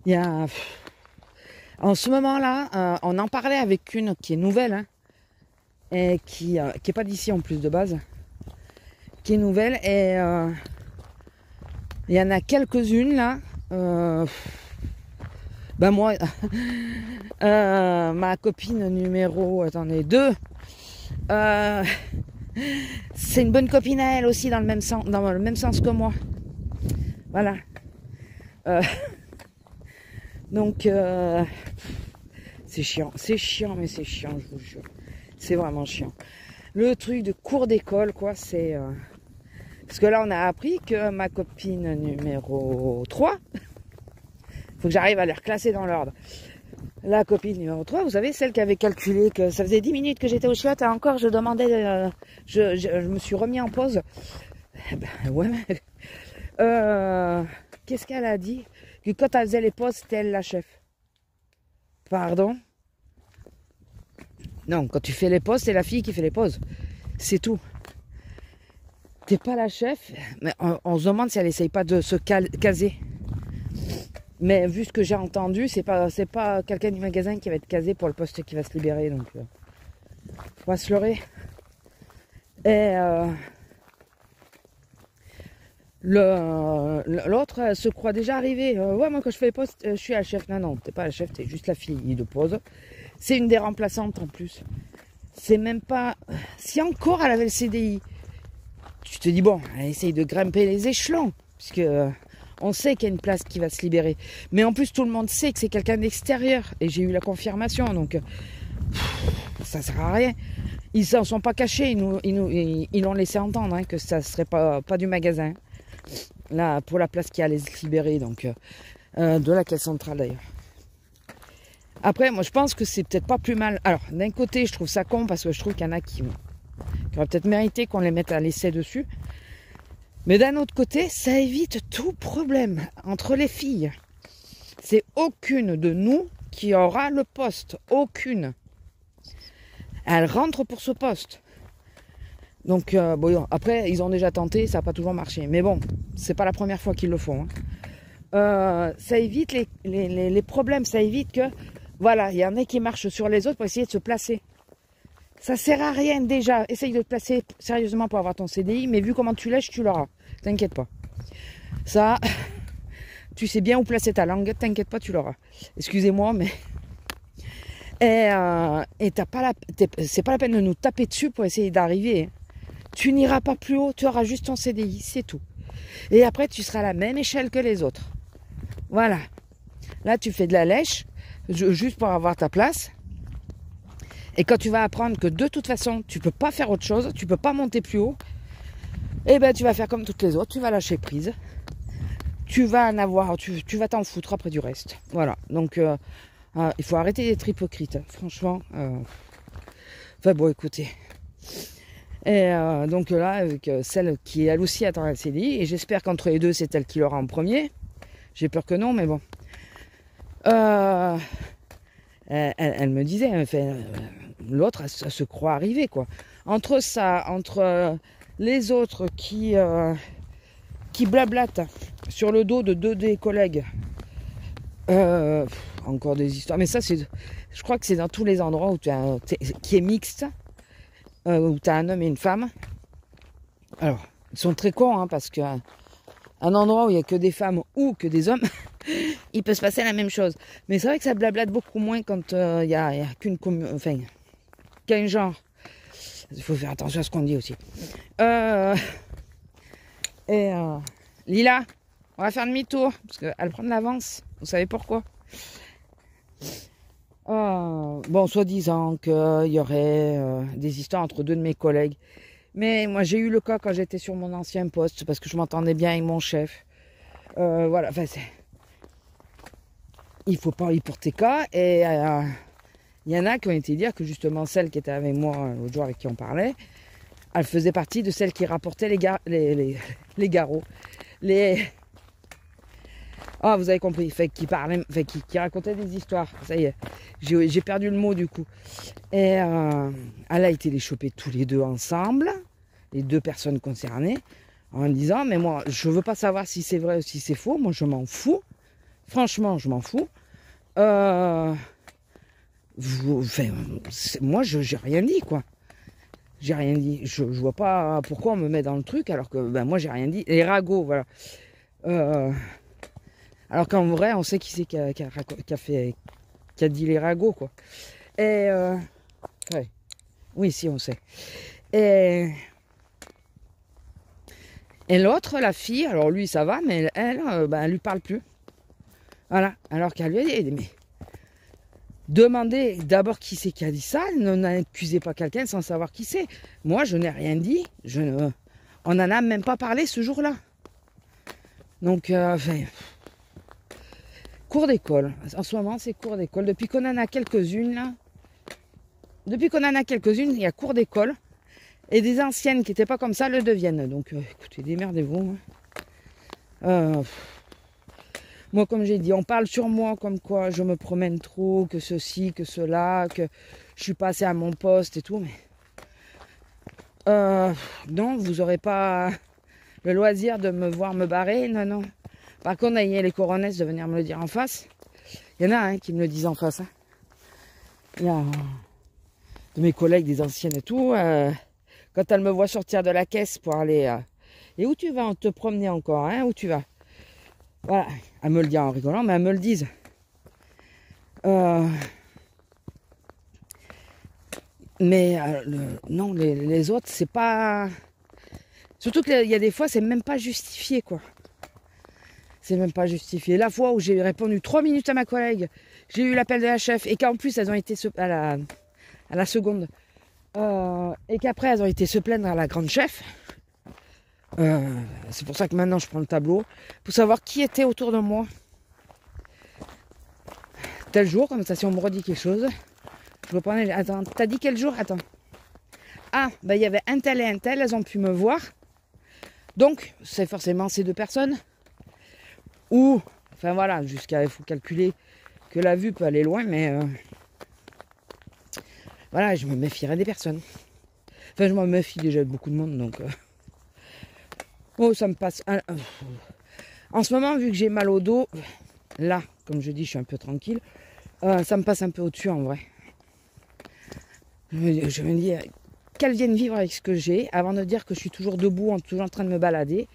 Il y a... En ce moment-là, on en parlait avec une qui est nouvelle, hein, et qui est pas d'ici en plus de base, qui est nouvelle, et il y en a quelques-unes là. Ben moi, ma copine numéro, attendez, 2, c'est une bonne copine à elle aussi dans le même sens que moi. Voilà. Donc c'est chiant, mais c'est chiant, je vous jure. C'est vraiment chiant. Le truc de cours d'école, quoi, c'est... Parce que là, on a appris que ma copine numéro 3, faut que j'arrive à les reclasser dans l'ordre. La copine numéro 3, vous savez, celle qui avait calculé que ça faisait 10 minutes que j'étais au chiottes, et encore, je demandais... je me suis remis en pause. Ben, ouais, mais... qu'est-ce qu'elle a dit? Que quand elle faisait les pauses, c'était elle la chef. Pardon? Non, quand tu fais les pauses, c'est la fille qui fait les pauses. C'est tout. t'es pas la chef, mais on se demande si elle essaye pas de se caser. Mais vu ce que j'ai entendu, c'est pas quelqu'un du magasin qui va être casé pour le poste qui va se libérer, donc faut pas se leurrer. Et l'autre se croit déjà arrivé. Ouais, moi quand je fais les postes, je suis la chef. Non, non, t'es pas la chef, t'es juste la fille de pause. C'est une des remplaçantes en plus. C'est même pas. Si encore elle avait le CDI, tu te dis bon, elle essaye de grimper les échelons, puisque on sait qu'il y a une place qui va se libérer. Mais en plus, tout le monde sait que c'est quelqu'un d'extérieur. Et j'ai eu la confirmation, donc ça sert à rien. Ils s'en sont pas cachés, ils l'ont laissé entendre, hein, que ça serait pas du magasin. Là, pour la place qui allait se libérer, donc de la caisse centrale d'ailleurs. Après, moi je pense que c'est peut-être pas plus mal. Alors, d'un côté, je trouve ça con parce que je trouve qu'il y en a qui auraient peut-être mérité qu'on les mette à l'essai dessus. Mais d'un autre côté, ça évite tout problème entre les filles. C'est aucune de nous qui aura le poste. Aucune. Elle rentre pour ce poste. Donc, bon, après, ils ont déjà tenté, ça n'a pas toujours marché. Mais bon, c'est pas la première fois qu'ils le font. Hein. Ça évite les problèmes, ça évite que, voilà, il y en a qui marchent sur les autres pour essayer de se placer. Ça sert à rien déjà. Essaye de te placer sérieusement pour avoir ton CDI, mais vu comment tu lèches, tu l'auras. T'inquiète pas. Ça, tu sais bien où placer ta langue, t'inquiète pas, tu l'auras. Excusez-moi, mais... Et c'est pas la peine de nous taper dessus pour essayer d'arriver. Tu n'iras pas plus haut, tu auras juste ton CDI, c'est tout. Et après, tu seras à la même échelle que les autres. Voilà. Là, tu fais de la lèche, juste pour avoir ta place. Et quand tu vas apprendre que de toute façon, tu peux pas faire autre chose, tu peux pas monter plus haut, eh ben, tu vas faire comme toutes les autres, tu vas lâcher prise. Tu vas en avoir, tu vas t'en foutre après du reste. Voilà. Donc, il faut arrêter d'être hypocrite. Franchement. Enfin bon, écoutez. Et donc là, avec celle qui elle aussi attend elle CDI, et j'espère qu'entre les deux, c'est elle qui l'aura en premier. J'ai peur que non, mais bon. Elle me disait, l'autre, elle se croit arrivée, quoi. Entre ça, entre les autres qui blablatent sur le dos de deux des collègues, encore des histoires. Mais ça, je crois que c'est dans tous les endroits où qui est mixte, où tu as un homme et une femme. Alors, ils sont très cons, hein, parce qu'un endroit où il n'y a que des femmes ou que des hommes, il peut se passer la même chose. Mais c'est vrai que ça blablate beaucoup moins quand il y a qu'un genre. Il faut faire attention à ce qu'on dit aussi. Lila, on va faire demi-tour, parce qu'elle prend de l'avance. Vous savez pourquoi? Bon, soi-disant qu'il y aurait des histoires entre deux de mes collègues. Mais moi, j'ai eu le cas quand j'étais sur mon ancien poste, parce que je m'entendais bien avec mon chef. Voilà, enfin, il faut parler pour tes cas. Et il y en a qui ont été dire que justement, celle qui était avec moi l'autre jour avec qui on parlait, elle faisait partie de celles qui rapportaient les garrots. Ah, vous avez compris, fait qui parlait, fait qui racontait des histoires. Ça y est, j'ai perdu le mot du coup. Et elle a été les choper tous les deux ensemble, les deux personnes concernées, en disant mais moi je veux pas savoir si c'est vrai ou si c'est faux. Moi je m'en fous. Franchement, je m'en fous. Moi j'ai rien dit quoi. J'ai rien dit. Je vois pas pourquoi on me met dans le truc alors que ben moi j'ai rien dit. Les ragots, voilà. Alors qu'en vrai, on sait qui c'est qui a dit les ragots, quoi. Et ouais. Oui, si, on sait. Et l'autre, la fille, alors lui, ça va, mais elle lui parle plus. Voilà. Alors qu'elle lui a dit, mais demandez d'abord qui c'est qui a dit ça, n'accusez pas quelqu'un sans savoir qui c'est. Moi, je n'ai rien dit. On n'en a même pas parlé ce jour-là. Donc, cours d'école. En ce moment, c'est cours d'école. Depuis qu'on en a quelques-unes, là. Depuis qu'on en a quelques-unes, il y a cours d'école. Et des anciennes qui n'étaient pas comme ça le deviennent. Donc, écoutez, démerdez-vous. Moi, comme j'ai dit, on parle sur moi comme quoi je me promène trop, que ceci, que cela, que je suis pas assez à mon poste et tout. Mais Non, vous aurez pas le loisir de me voir me barrer, non, non. Par contre, ayez les coronesses de venir me le dire en face. Il y en a qui me le disent en face. Hein. Il y a de mes collègues, des anciennes et tout. Quand elles me voient sortir de la caisse pour aller... et où tu vas te promener encore, hein? Où tu vas? Voilà, elles me le disent en rigolant, mais elles me le disent. Mais non, les autres, c'est pas... Surtout qu'il y a des fois, c'est même pas justifié, quoi. C'est même pas justifié. La fois où j'ai répondu 3 minutes à ma collègue, j'ai eu l'appel de la chef, et qu'en plus, elles ont été à la seconde, et qu'après, elles ont été se plaindre à la grande chef. C'est pour ça que maintenant, je prends le tableau, pour savoir qui était autour de moi. Tel jour, comme ça, si on me redit quelque chose, je reprends... Attends, t'as dit quel jour? Attends. Ah, ben il y avait un tel et un tel, elles ont pu me voir. Donc, c'est forcément ces 2 personnes. Ou, enfin voilà, il faut calculer que la vue peut aller loin, mais voilà, je me méfierais des personnes. Enfin, je me méfie déjà de beaucoup de monde, donc... Oh, ça me passe... En ce moment, vu que j'ai mal au dos, là, comme je dis, je suis un peu tranquille, ça me passe un peu au-dessus, en vrai. Je me dis, qu'elles viennent vivre avec ce que j'ai, avant de dire que je suis toujours debout, toujours en train de me balader.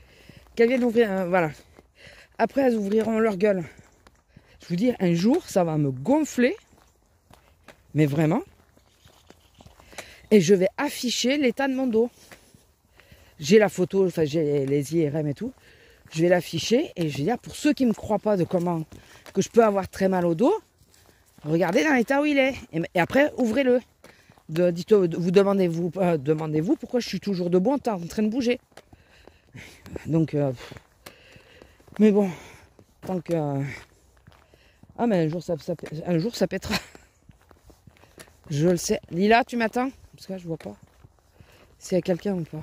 Qu'elles viennent ouvrir... voilà. Après, elles ouvriront leur gueule. Je vous dis, un jour, ça va me gonfler. Mais vraiment. Et je vais afficher l'état de mon dos. J'ai la photo, enfin j'ai les IRM et tout. Je vais l'afficher et je vais dire, pour ceux qui ne me croient pas de comment que je peux avoir très mal au dos, regardez dans l'état où il est. Et après, ouvrez-le. Vous demandez-vous pourquoi je suis toujours debout en train de bouger. Donc, mais bon, tant que... ah, mais un jour ça pètera. Je le sais. Lila, tu m'attends? Parce que là, je vois pas s'il y a quelqu'un ou pas.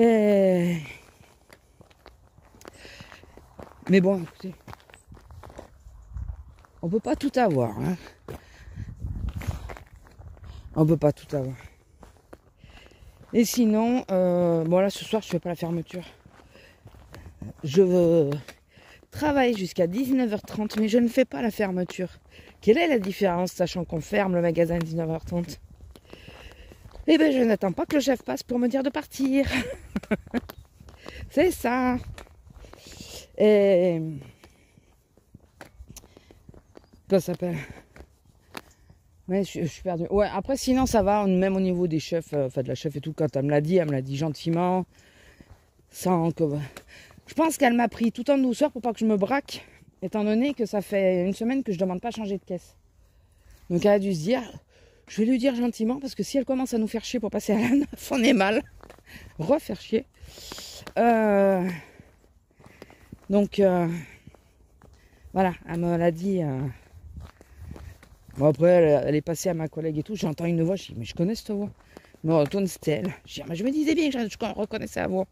Et... mais bon, écoutez, on peut pas tout avoir. Hein. On peut pas tout avoir. Et sinon, bon là, ce soir, je fais pas la fermeture. Je travaille jusqu'à 19h30, mais je ne fais pas la fermeture. Quelle est la différence, sachant qu'on ferme le magasin à 19h30? Eh bien, je n'attends pas que le chef passe pour me dire de partir. C'est ça. Et... comment ça s'appelle? Mais je suis perdue. Ouais, après, sinon, ça va, même au niveau des chefs, enfin de la chef et tout, quand elle me l'a dit gentiment, sans que... Je pense qu'elle m'a pris tout en douceur pour pas que je me braque, étant donné que ça fait 1 semaine que je demande pas à changer de caisse. Donc elle a dû se dire, je vais lui dire gentiment, parce que si elle commence à nous faire chier pour passer à la 9, on est mal. Refaire chier. Donc, voilà, elle me l'a dit. Bon, après, elle est passée à ma collègue et tout, j'entends une voix, je dis, mais je connais cette voix. Je me retourne, c'était elle. Je dis, mais je me disais bien que je reconnaissais la voix.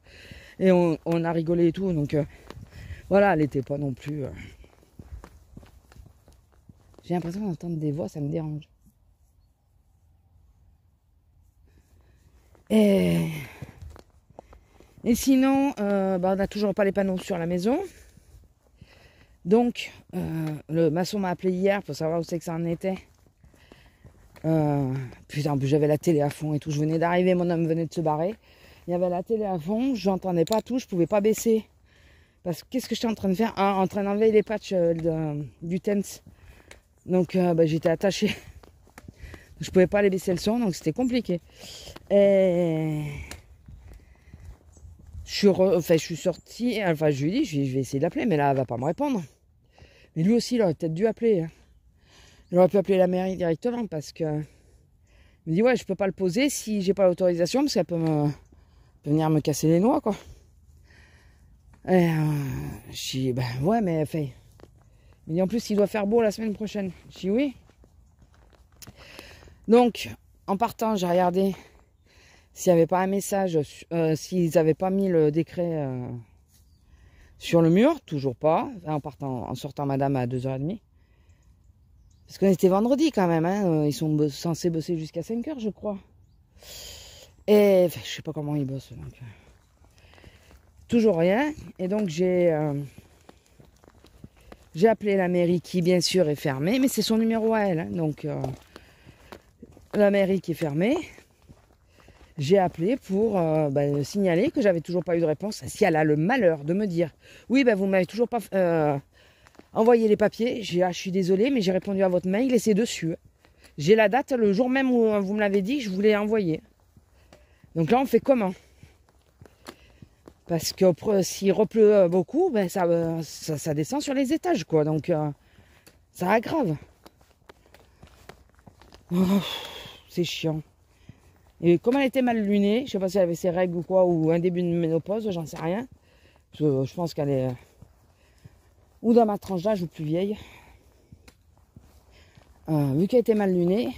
Et on a rigolé et tout, donc voilà, elle n'était pas non plus... J'ai l'impression d'entendre des voix, ça me dérange. Et sinon, on n'a toujours pas les panneaux sur la maison. Donc, le maçon m'a appelé hier pour savoir où c'est que ça en était. Putain, en plus j'avais la télé à fond et tout. Je venais d'arriver, mon homme venait de se barrer. Il y avait la télé à fond, je n'entendais pas tout, je pouvais pas baisser. Parce que qu'est-ce que j'étais en train de faire? En train d'enlever les patchs du TENS. Donc j'étais attachée. Je pouvais pas aller baisser le son, donc c'était compliqué. Et je suis sortie, enfin je lui ai dit, je vais essayer d'appeler, mais là elle va pas me répondre. Mais lui aussi, il aurait peut-être dû appeler. Hein. Il aurait pu appeler la mairie directement parce que... il me dit, ouais, je peux pas le poser si j'ai pas l'autorisation parce qu'elle peut venir me casser les noix, quoi. Et je dis, ben ouais, mais fait. Il me dit, en plus, il doit faire beau la semaine prochaine. Je dis, oui. Donc, en partant, j'ai regardé s'il n'y avait pas un message, s'ils n'avaient pas mis le décret sur le mur. Toujours pas. En sortant madame à 2h30. Parce qu'on était vendredi quand même, hein. Ils sont censés bosser jusqu'à 5 heures, je crois. Et enfin, je sais pas comment ils bossent. Donc, toujours rien. Et donc j'ai appelé la mairie qui bien sûr est fermée, mais c'est son numéro à elle. Hein. Donc la mairie qui est fermée. J'ai appelé pour signaler que j'avais toujours pas eu de réponse. Si elle a le malheur de me dire oui, vous m'avez toujours pas envoyé les papiers, je suis désolée, mais j'ai répondu à votre mail et c'est dessus. J'ai la date, le jour même où vous me l'avez dit, je vous l'ai envoyé. Donc là, on fait comment? Parce que s'il repleut beaucoup, ça descend sur les étages, quoi. Donc ça aggrave. Oh, c'est chiant. Et comme elle était mal lunée, je sais pas si elle avait ses règles ou quoi, ou un début de ménopause, j'en sais rien. Je pense qu'elle est ou dans ma tranche d'âge ou plus vieille. Vu qu'elle était mal lunée,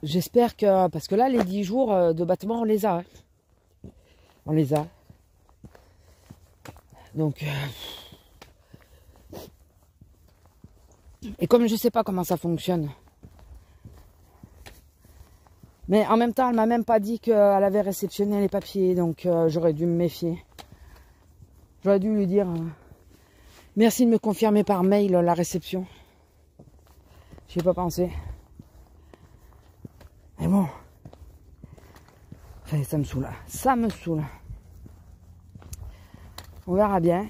j'espère que... Parce que là, les 10 jours de battement, on les a. Hein. On les a. Donc... Et comme je sais pas comment ça fonctionne, mais en même temps, elle m'a même pas dit qu'elle avait réceptionné les papiers, donc j'aurais dû me méfier. J'aurais dû lui dire merci de me confirmer par mail la réception. J'y ai pas pensé. Mais bon, enfin, ça me saoule. Ça me saoule. On verra bien.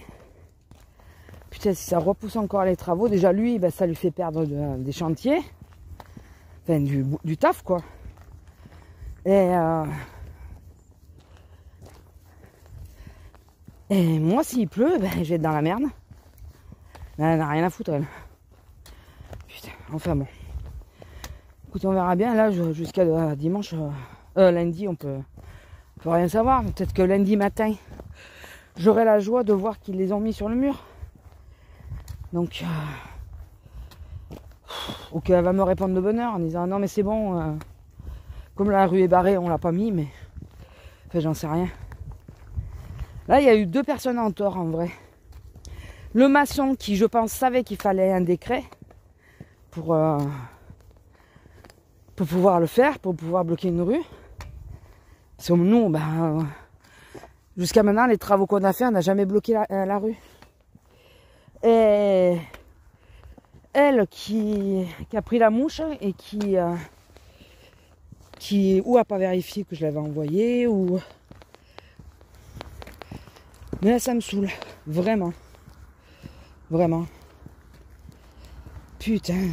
Putain, si ça repousse encore les travaux, déjà lui, ça lui fait perdre des chantiers. Enfin, du taf, quoi. Et moi, s'il pleut, je vais être dans la merde. Elle n'a rien à foutre, elle. Putain, enfin bon. Écoute, on verra bien. Là, jusqu'à dimanche, lundi, on peut rien savoir. Peut-être que lundi matin, j'aurai la joie de voir qu'ils les ont mis sur le mur. Donc, ou qu'elle va me répondre de bonne heure en disant non mais c'est bon, comme la rue est barrée, on l'a pas mis, mais enfin, j'en sais rien. Là, il y a eu 2 personnes en tort en vrai. Le maçon qui, je pense, savait qu'il fallait un décret pour pouvoir le faire, pour pouvoir bloquer une rue. Parce que nous, jusqu'à maintenant, les travaux qu'on a fait, on n'a jamais bloqué la rue. Et elle qui a pris la mouche et qui ou a pas vérifié que je l'avais envoyé, ou... Mais là, ça me saoule. Vraiment. Vraiment. Putain.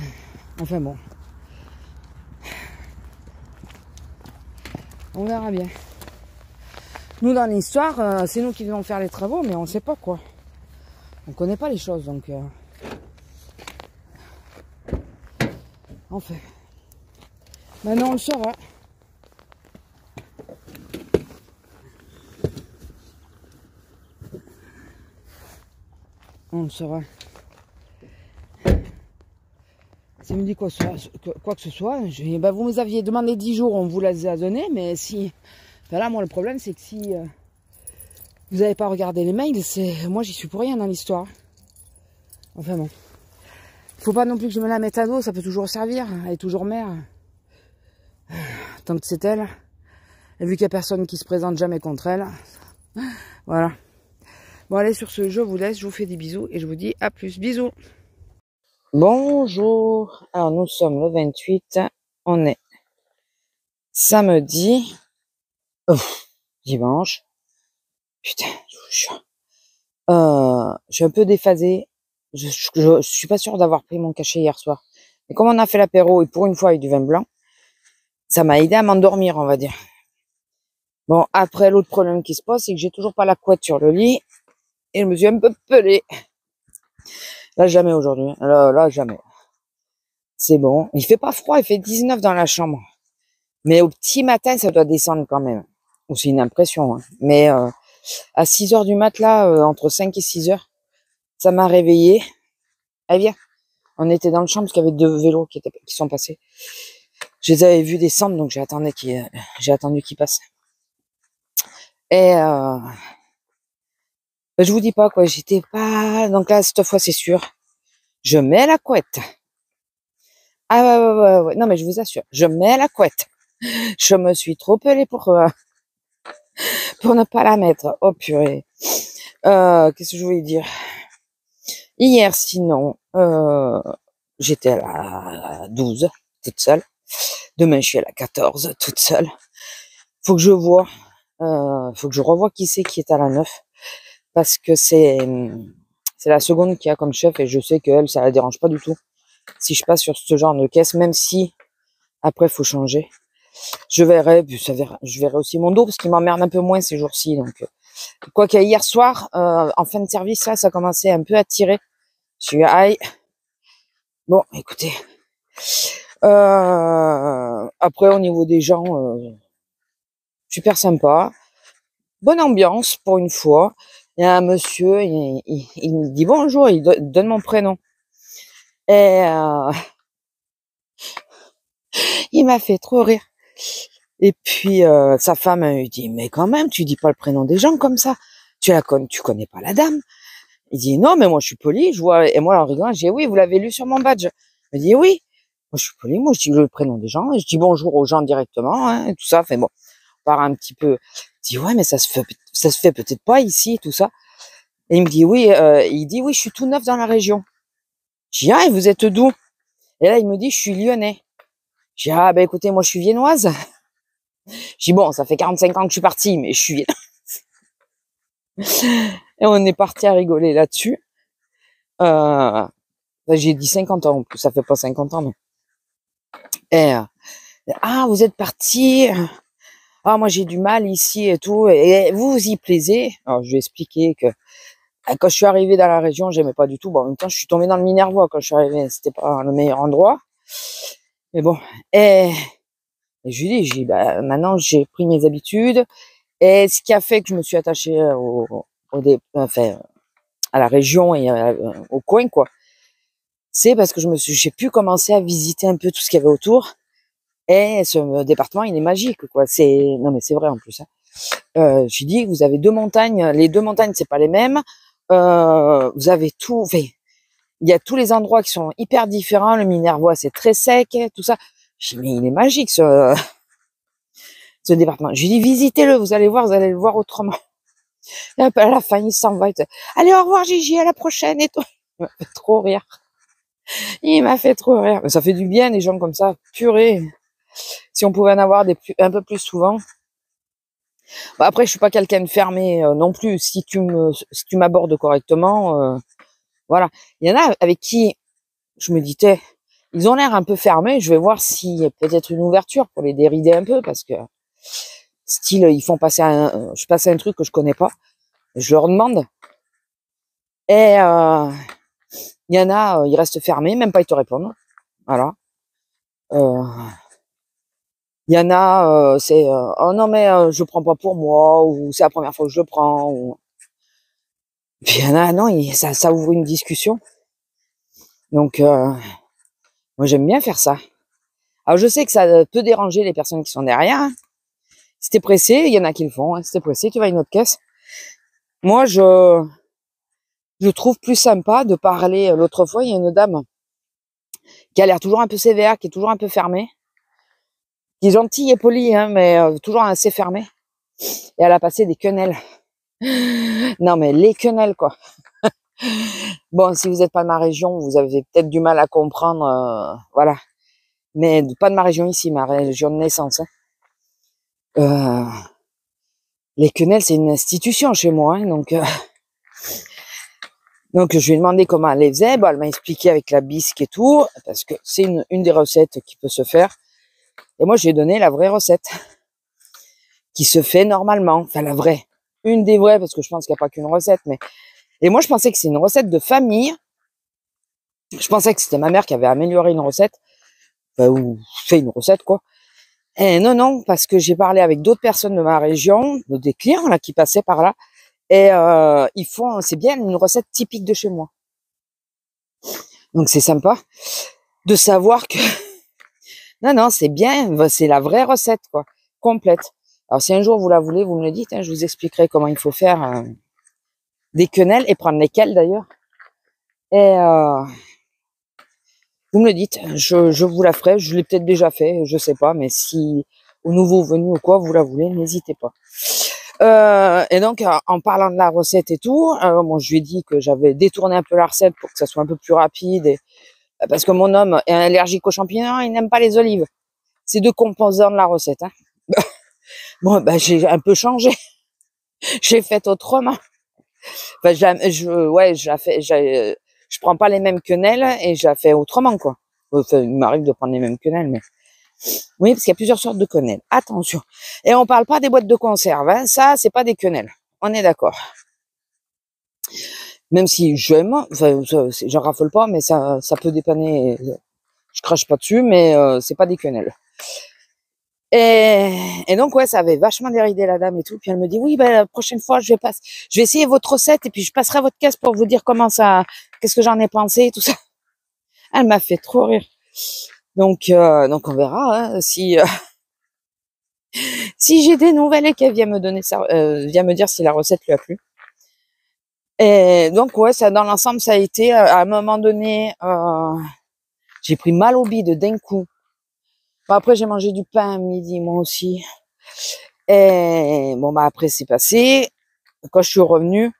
Enfin bon. On verra bien. Nous, dans l'histoire, c'est nous qui devons faire les travaux, mais on ne sait pas quoi. On ne connaît pas les choses, donc... Enfin. Maintenant, on le saura. On le saura. Si me dit quoi que ce soit, vous nous aviez demandé 10 jours, on vous les a donnés, mais si... Enfin là, moi, le problème, c'est que si vous n'avez pas regardé les mails, moi, j'y suis pour rien dans l'histoire. Enfin bon. Faut pas non plus que je me la mette à dos, ça peut toujours servir. Elle est toujours mère. Tant que c'est elle. Et vu qu'il n'y a personne qui se présente jamais contre elle. Voilà. Bon, allez, sur ce, je vous laisse, je vous fais des bisous et je vous dis à plus. Bisous. Bonjour. Alors, nous sommes le 28. On est samedi. Dimanche. Putain, je vous jure. Je suis un peu déphasée. Je suis pas sûre d'avoir pris mon cachet hier soir. Mais comme on a fait l'apéro et pour une fois avec du vin blanc, ça m'a aidé à m'endormir, on va dire. Bon, après, l'autre problème qui se pose, c'est que j'ai toujours pas la couette sur le lit. Et je me suis un peu pelée. Là, jamais aujourd'hui. Là, jamais. C'est bon. Il fait pas froid, il fait 19 dans la chambre. Mais au petit matin, ça doit descendre quand même. Ou c'est une impression. Hein. Mais à 6 heures du mat, là, entre 5 et 6 heures, ça m'a réveillée. Eh bien, on était dans le champ parce qu'il y avait 2 vélos qui sont passés. Je les avais vus descendre, donc j'ai attendu qu'ils passent. Et je vous dis pas quoi, j'étais pas... Donc là, cette fois, c'est sûr. Je mets la couette. Ah ouais. Non, mais je vous assure, je mets la couette. Je me suis trop pelée pour ne pas la mettre. Oh purée. Qu'est-ce que je voulais dire? Hier, sinon, j'étais à la 12, toute seule. Demain, je suis à la 14, toute seule. Faut que je vois, faut que je revoie qui c'est qui est à la 9. Parce que c'est la seconde qui a comme chef et je sais qu'elle, ça la dérange pas du tout. Si je passe sur ce genre de caisse, même si après faut changer. Je verrai, puis je verrai aussi mon dos parce qu'il m'emmerde un peu moins ces jours-ci. Donc, quoi qu'il y ait hier soir, en fin de service, là, ça commençait un peu à tirer. Je suis aïe. Bon, écoutez. Après, au niveau des gens, super sympa. Bonne ambiance pour une fois. Il y a un monsieur, il me dit bonjour, il donne mon prénom. Et il m'a fait trop rire. Et puis sa femme lui dit mais quand même tu dis pas le prénom des gens comme ça. Tu connais pas la dame. Il dit non mais moi je suis poli, je vois et moi en rigolant j'ai oui vous l'avez lu sur mon badge. Il me dit oui. Moi je suis poli, moi je dis le prénom des gens et je dis bonjour aux gens directement hein, et tout ça. Fait bon, on part un petit peu. Je dis ouais mais ça se fait peut-être pas ici tout ça. Et il me dit oui, il dit oui je suis tout neuf dans la région. Je dis ah et vous êtes d'où? Et là il me dit je suis lyonnais. Je dis ah ben écoutez moi je suis viennoise. Je dis bon ça fait 45 ans que je suis partie mais je suis viennoise. Et on est parti à rigoler là-dessus. J'ai dit 50 ans en plus, ça fait pas 50 ans mais. Et, ah vous êtes parti. Ah moi j'ai du mal ici et tout. Et vous vous y plaisez? Alors je lui ai expliqué que quand je suis arrivée dans la région, j'aimais pas du tout. Bon en même temps je suis tombée dans le Minervois quand je suis arrivée, c'était pas le meilleur endroit. Mais bon. Et je lui dis, bah, maintenant j'ai pris mes habitudes. Et ce qui a fait que je me suis attachée enfin, à la région et au coin, quoi, c'est parce que j'ai pu commencer à visiter un peu tout ce qu'il y avait autour. Et ce département, il est magique, quoi. Non mais c'est vrai en plus. Hein. Je dis, vous avez deux montagnes. Les deux montagnes, c'est pas les mêmes. Vous avez tout. Enfin, il y a tous les endroits qui sont hyper différents. Le Minervois, c'est très sec, tout ça. Je dis, mais il est magique ce département. Je lui dis, visitez-le, vous allez le voir autrement. Et à la fin, il s'en va. Allez, au revoir, Gigi, à la prochaine. Et toi. Il m'a fait trop rire. Il m'a fait trop rire. Mais ça fait du bien, des gens comme ça. Purée. Si on pouvait en avoir un peu plus souvent. Bah, après, je suis pas quelqu'un de fermé non plus. Si tu m'abordes correctement, voilà. Il y en a avec qui je me disais, ils ont l'air un peu fermés. Je vais voir s'il y a peut-être une ouverture pour les dérider un peu parce que style, ils font passer je passe un truc que je connais pas. Je leur demande. Et il y en a, ils restent fermés, même pas ils te répondent. Voilà. Il y en a, c'est oh non mais je le prends pas pour moi ou c'est la première fois que je le prends. Ou... Puis il y en a, non, ça ouvre une discussion. Donc moi j'aime bien faire ça. Alors je sais que ça peut déranger les personnes qui sont derrière. Hein. Si t'es pressé, il y en a qui le font. Hein. Si t'es pressé, tu vas à une autre caisse. Moi je trouve plus sympa de parler. L'autre fois, il y a une dame qui a l'air toujours un peu sévère, qui est toujours un peu fermée, qui est gentille et polie, hein, mais toujours assez fermée. Et elle a passé des quenelles. Non, mais les quenelles, quoi. Bon, si vous n'êtes pas de ma région, vous avez peut-être du mal à comprendre, voilà. Mais pas de ma région ici, ma région de naissance. Hein. Les quenelles, c'est une institution chez moi, hein, donc je lui ai demandé comment elle les faisait. Bon, elle m'a expliqué avec la bisque et tout, parce que c'est une des recettes qui peut se faire. Et moi, je lui ai donné la vraie recette, qui se fait normalement. Enfin, la vraie. Une des vraies, parce que je pense qu'il n'y a pas qu'une recette, mais... Et moi, je pensais que c'est une recette de famille. Je pensais que c'était ma mère qui avait amélioré une recette. Enfin, ou fait une recette, quoi. Et non, parce que j'ai parlé avec d'autres personnes de ma région, des clients, là, qui passaient par là. Et c'est bien une recette typique de chez moi. Donc, c'est sympa de savoir que... Non, c'est bien, c'est la vraie recette, quoi. Complète. Alors, si un jour vous la voulez, vous me le dites, hein, je vous expliquerai comment il faut faire des quenelles et prendre lesquelles, d'ailleurs. Et vous me le dites, je vous la ferai, je l'ai peut-être déjà fait, je sais pas, mais si au nouveau venu ou quoi, vous la voulez, n'hésitez pas. Et donc, en parlant de la recette et tout, bon, je lui ai dit que j'avais détourné un peu la recette pour que ça soit un peu plus rapide, et, parce que mon homme est allergique aux champignons, il n'aime pas les olives. C'est deux composants de la recette. Hein. Bon, ben, j'ai un peu changé, j'ai fait autrement. Enfin, je prends pas les mêmes quenelles et je la fais autrement, quoi. Enfin, il m'arrive de prendre les mêmes quenelles, mais oui, parce qu'il y a plusieurs sortes de quenelles. Attention. Et on parle pas des boîtes de conserve, hein. Ça, c'est pas des quenelles. On est d'accord. Même si j'aime, enfin, j'en raffole pas, mais ça peut dépanner. Je crache pas dessus, mais c'est pas des quenelles. Et donc, ouais, ça avait vachement déridé la dame et tout. Puis elle me dit, oui, ben, la prochaine fois, je vais essayer votre recette et puis je passerai à votre caisse pour vous dire qu'est-ce que j'en ai pensé et tout ça. Elle m'a fait trop rire. Donc on verra, hein, si j'ai des nouvelles et qu'elle vient me donner ça, vient me dire si la recette lui a plu. Et donc, ouais, ça, dans l'ensemble, ça a été, à un moment donné, j'ai pris mal au bide d'un coup. Bon, après, j'ai mangé du pain à midi, moi aussi. Et bon, bah, après, c'est passé. Quand je suis revenue,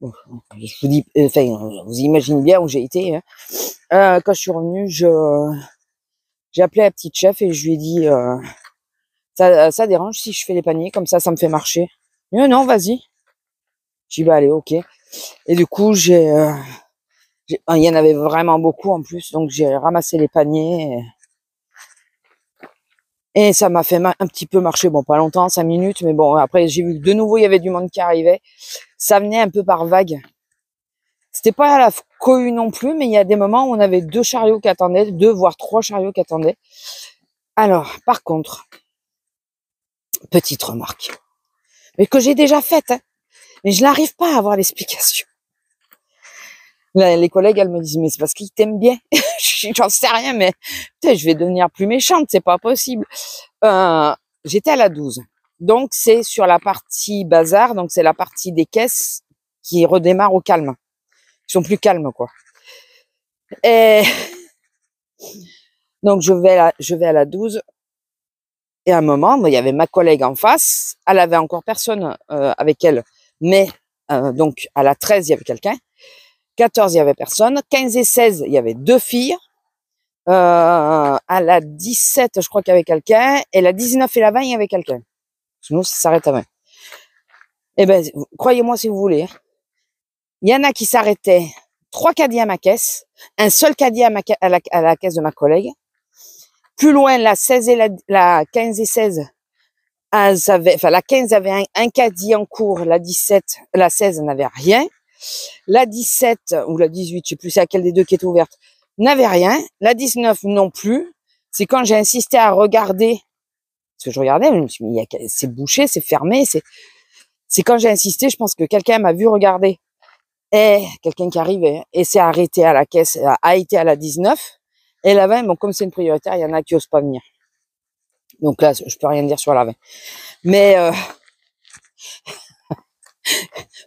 bon, je vous dis, enfin, vous imaginez bien où j'ai été, hein. Quand je suis revenue, j'ai appelé la petite chef et je lui ai dit, ça dérange si je fais les paniers, comme ça me fait marcher. Non, vas-y. J'ai dit, bah, allez, ok. Et du coup, il y en avait vraiment beaucoup en plus, donc j'ai ramassé les paniers. Et ça m'a fait un petit peu marcher, bon, pas longtemps, 5 minutes, mais bon, après, j'ai vu que de nouveau, il y avait du monde qui arrivait. Ça venait un peu par vague. C'était pas à la cohue non plus, mais il y a des moments où on avait 2 chariots qui attendaient, 2 voire 3 chariots qui attendaient. Alors, par contre, petite remarque, mais que j'ai déjà faite, hein, mais je n'arrive pas à avoir l'explication. Les collègues, elles me disent, mais c'est parce qu'ils t'aiment bien. J'en sais rien, mais putain, je vais devenir plus méchante, c'est pas possible. J'étais à la 12. Donc, c'est sur la partie bazar, donc c'est la partie des caisses qui redémarre au calme. Ils sont plus calmes, quoi. Et donc, je vais à la 12. Et à un moment, il y avait ma collègue en face. Elle avait encore personne avec elle. Mais, donc, à la 13, il y avait quelqu'un. 14, il y avait personne. 15 et 16, il y avait 2 filles. À la 17, je crois qu'il y avait quelqu'un. Et la 19 et la 20, il y avait quelqu'un. Sinon, ça s'arrête à 20. Eh ben, croyez-moi si vous voulez. Il y en a qui s'arrêtaient 3 caddies à ma caisse, un seul caddie à la caisse de ma collègue. Plus loin, la 16 et la 15 et 16, la 15 avait un caddie en cours, la 17, la 16 n'avait rien. La 17 ou la 18, je sais plus c'est laquelle des deux qui était ouverte, n'avait rien. La 19 non plus. C'est quand j'ai insisté à regarder, parce que je regardais, je me suis dit, c'est bouché, c'est fermé, c'est quand j'ai insisté, je pense que quelqu'un m'a vu regarder. Et quelqu'un qui arrivait et s'est arrêté à la caisse, a été à la 19. Et la 20, bon, comme c'est une prioritaire, il y en a qui osent pas venir. Donc là, je peux rien dire sur la 20. Mais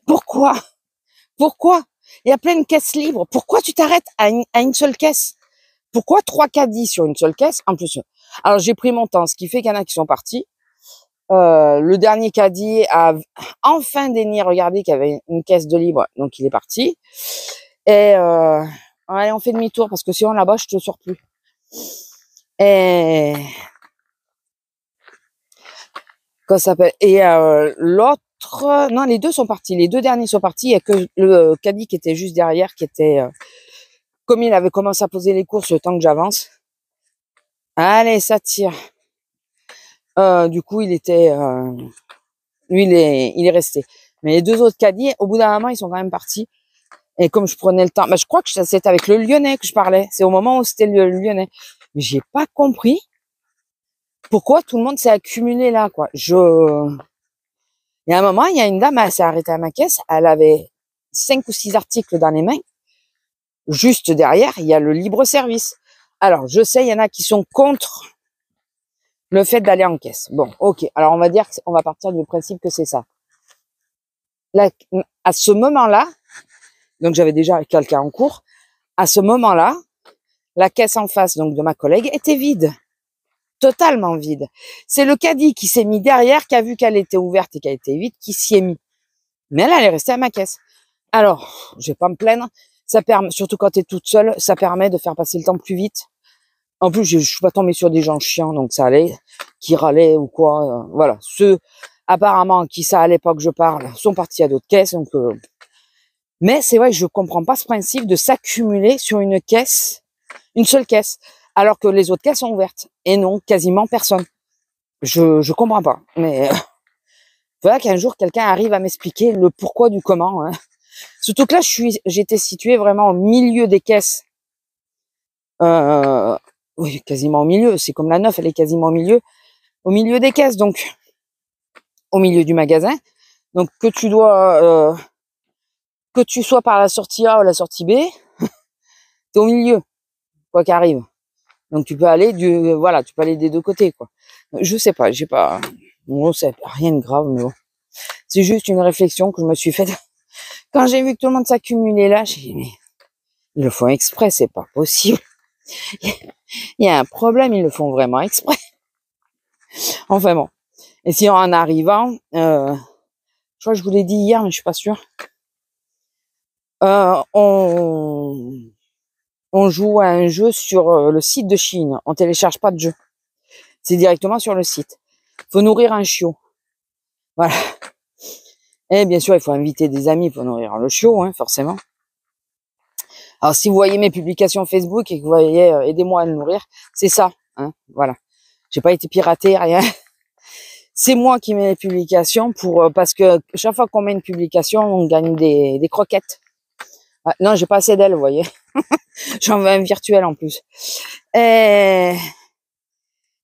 pourquoi il y a plein de caisses libres. Pourquoi tu t'arrêtes à une seule caisse? Pourquoi 3 caddies sur une seule caisse? En plus, alors j'ai pris mon temps, ce qui fait qu'il y en a qui sont partis. Le dernier caddie a enfin daigné regarder qu'il y avait une caisse de libre, donc il est parti. Et allez, on fait demi-tour parce que sinon là-bas je te sors plus. Et comment ça s'appelle? Et l'autre, non, les deux sont partis. Les 2 derniers sont partis. Il y a que le caddie qui était juste derrière, qui était comme il avait commencé à poser les courses le temps que j'avance. Allez, ça tire. Du coup, lui, il est resté. Mais les 2 autres caddies, au bout d'un moment, ils sont quand même partis. Et comme je prenais le temps, je crois que c'était avec le Lyonnais que je parlais. C'est au moment où c'était le Lyonnais. Mais j'ai pas compris pourquoi tout le monde s'est accumulé là, quoi. Il y a un moment, il y a une dame, elle s'est arrêtée à ma caisse. Elle avait 5 ou 6 articles dans les mains. Juste derrière, il y a le libre service. Alors, je sais, il y en a qui sont contre le fait d'aller en caisse. Bon, ok. Alors, on va dire qu'on va partir du principe que c'est ça. Là, à ce moment-là, donc j'avais déjà quelqu'un en cours. À ce moment-là, la caisse en face, donc de ma collègue, était vide. Totalement vide. C'est le caddie qui s'est mis derrière, qui a vu qu'elle était ouverte et qu'elle était vide, qui s'y est mis. Mais elle est restée à ma caisse. Alors, je vais pas me plaindre. Ça permet, surtout quand tu es toute seule, ça permet de faire passer le temps plus vite. En plus, je suis pas tombée sur des gens chiants, donc ça allait, qui râlaient ou quoi. Voilà. Ceux, apparemment, qui ça allait pas que je parle, sont partis à d'autres caisses. Donc, mais c'est vrai que je comprends pas ce principe de s'accumuler sur une caisse, une seule caisse, alors que les autres caisses sont ouvertes. Et non, quasiment personne. Je comprends pas. Mais voilà qu'un jour, quelqu'un arrive à m'expliquer le pourquoi du comment. Hein. Surtout que là, j'étais située vraiment au milieu des caisses. Oui, quasiment au milieu. C'est comme la neuf, elle est quasiment au milieu des caisses, donc au milieu du magasin. Donc que tu dois, que tu sois par la sortie A ou la sortie B, t'es au milieu, quoi qu'arrive. Donc tu peux aller voilà, tu peux aller des deux côtés, quoi. Je sais pas, j'ai pas, bon, c'est rien de grave, mais bon. C'est juste une réflexion que je me suis faite. Quand j'ai vu que tout le monde s'accumulait là, j'ai dit, mais ils le font exprès, c'est pas possible. Il y a un problème, ils le font vraiment exprès. Enfin bon. Et si en arrivant, je crois que je vous l'ai dit hier, mais je suis pas sûre. On joue à un jeu sur le site de Chine. On télécharge pas de jeu. C'est directement sur le site. Faut nourrir un chiot. Voilà. Et bien sûr, il faut inviter des amis pour nourrir le chiot, hein, forcément. Alors, si vous voyez mes publications Facebook et que vous voyez aidez-moi à le nourrir, c'est ça. Hein, voilà. J'ai pas été piraté, rien. C'est moi qui mets les publications parce que chaque fois qu'on met une publication, on gagne des croquettes. Ah, non, j'ai pas assez d'ailes, vous voyez. J'en veux un virtuel en plus. Et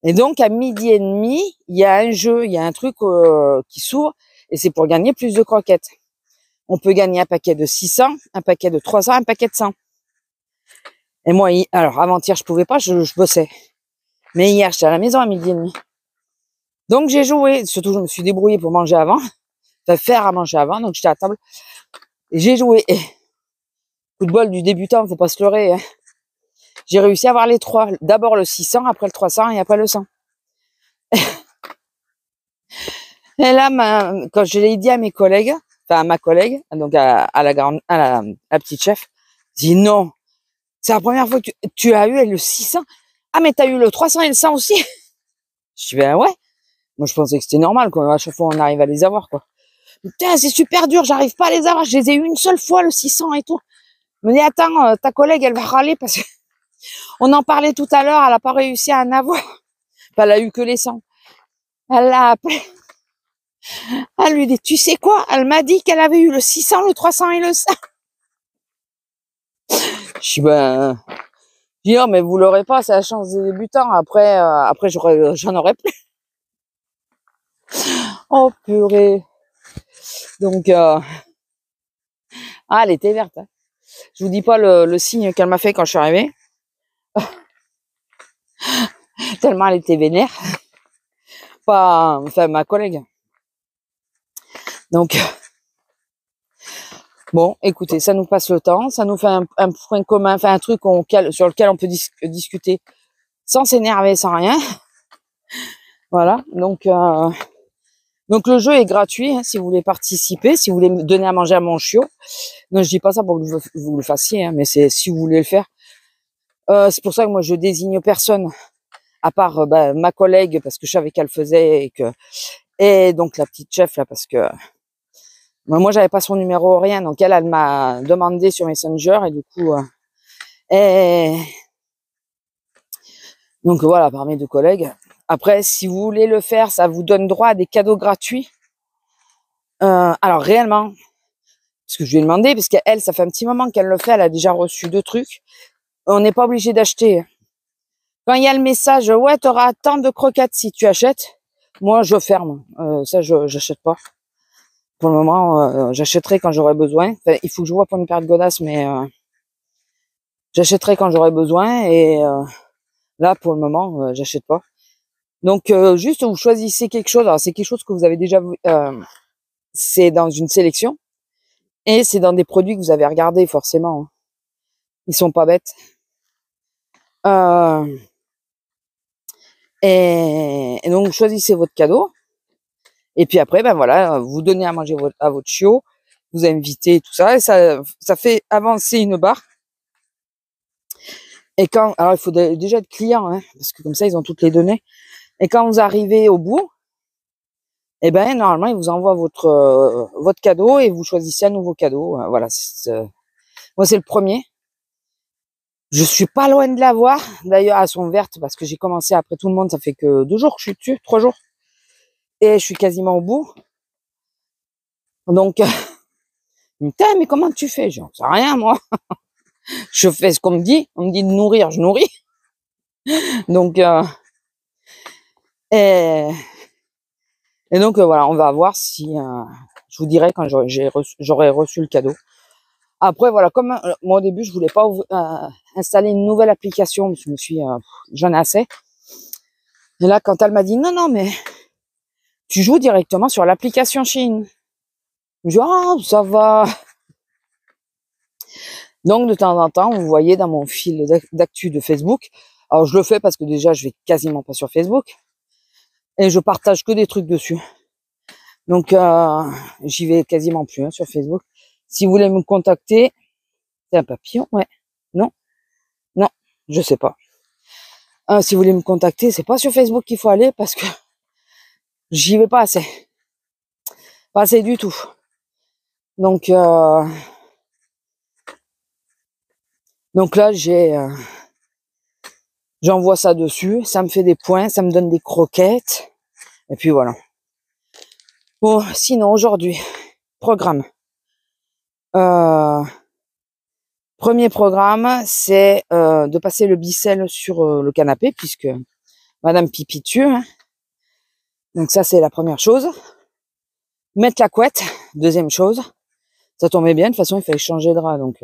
donc, à 12h30, il y a un jeu, il y a un truc qui s'ouvre et c'est pour gagner plus de croquettes. On peut gagner un paquet de 600, un paquet de 300, un paquet de 100. Et moi, alors avant-hier, je pouvais pas, je bossais. Mais hier, j'étais à la maison à 12h30. Donc, j'ai joué. Surtout, je me suis débrouillée pour manger avant. Enfin, faire à manger avant. Donc, j'étais à table. Et j'ai joué. Et, coup de bol du débutant, faut pas se leurrer. Hein. J'ai réussi à avoir les trois. D'abord le 600, après le 300 et après le 100. Et là, quand je l'ai dit à mes collègues, enfin à ma collègue, donc à la petite chef, j'ai dit non, c'est la première fois que tu as eu le 600. Ah, mais t'as eu le 300 et le 100 aussi. Je dis ben ouais. Moi, je pensais que c'était normal, quoi. À chaque fois, on arrive à les avoir, quoi. Putain, c'est super dur, j'arrive pas à les avoir. Je les ai eu une seule fois, le 600 et tout. Je me dis, attends, ta collègue, elle va râler parce que on en parlait tout à l'heure, elle a pas réussi à en avoir. Enfin, elle a eu que les 100. Elle l'a appelé. Elle lui dit, tu sais quoi? Elle m'a dit qu'elle avait eu le 600, le 300 et le 100. Je dis, ben, non, mais vous l'aurez pas, c'est la chance des débutants. Après, j'en aurais plus. Oh, purée. Donc, elle était verte. Hein. Je vous dis pas le signe qu'elle m'a fait quand je suis arrivée. Tellement elle était vénère. Enfin, ma collègue. Donc, bon, écoutez, ça nous passe le temps, ça nous fait un point commun, enfin un truc sur lequel on peut discuter sans s'énerver, sans rien. Voilà, donc le jeu est gratuit, hein, si vous voulez participer, si vous voulez me donner à manger à mon chiot. Non, je dis pas ça pour que vous le fassiez, hein, mais c'est si vous voulez le faire. C'est pour ça que moi je désigne personne, à part ma collègue, parce que je savais qu'elle faisait, et donc la petite chef là, parce que moi j'avais pas son numéro, rien, donc elle m'a demandé sur Messenger, et du coup, donc voilà, par mes deux collègues. Après, si vous voulez le faire, ça vous donne droit à des cadeaux gratuits. Alors réellement, ce que je lui ai demandé, parce qu'elle, ça fait un petit moment qu'elle le fait, elle a déjà reçu 2 trucs. On n'est pas obligé d'acheter. Quand il y a le message, ouais, tu auras tant de croquettes si tu achètes, moi je ferme. Ça, j'achète pas. Pour le moment, j'achèterai quand j'aurai besoin. Enfin, il faut que je vois pour une période godasse, mais j'achèterai quand j'aurai besoin. Et là, pour le moment, j'achète pas. Donc, juste, vous choisissez quelque chose. Alors, c'est quelque chose que vous avez déjà vu. C'est dans une sélection. Et c'est dans des produits que vous avez regardés, forcément. Ils sont pas bêtes. Euh, et donc, vous choisissez votre cadeau. Et puis après, ben voilà, vous donnez à manger à votre chiot, vous invitez tout ça, et ça fait avancer une barre. Et alors il faut déjà être client, hein, parce que comme ça, ils ont toutes les données. Et quand vous arrivez au bout, eh ben, normalement, ils vous envoient votre cadeau et vous choisissez un nouveau cadeau. Voilà. Moi, c'est le premier. Je suis pas loin de l'avoir. D'ailleurs, elles sont vertes parce que j'ai commencé après tout le monde. Ça fait que 2 jours que je suis dessus, 3 jours. Et je suis quasiment au bout. Donc, putain, mais comment tu fais? J'en sais rien, moi. Je fais ce qu'on me dit. On me dit de nourrir, je nourris. Donc, et donc, voilà, on va voir si, je vous dirai quand j'aurai reçu le cadeau. Après, voilà, comme moi au début, je voulais pas installer une nouvelle application, je me suis, j'en ai assez. Et là, quand elle m'a dit, non, mais tu joues directement sur l'application Shein. Je dis, ah, ça va. Donc, de temps en temps, vous voyez dans mon fil d'actu de Facebook, alors je le fais parce que déjà, je vais quasiment pas sur Facebook. Et je partage que des trucs dessus. Donc, j'y vais quasiment plus, hein, sur Facebook. Si vous voulez me contacter, c'est un papillon, ouais. Non, je sais pas. Si vous voulez me contacter, c'est pas sur Facebook qu'il faut aller parce que j'y vais pas assez. Pas assez du tout. Donc là, j'envoie ça dessus, ça me fait des points, ça me donne des croquettes. Et puis voilà. Bon, sinon aujourd'hui, programme. Premier programme, c'est de passer le bicelle sur le canapé, puisque Madame Pipi tue. Hein. Donc ça, c'est la première chose. Mettre la couette, deuxième chose. Ça tombait bien, de toute façon, il fallait changer de drap. Donc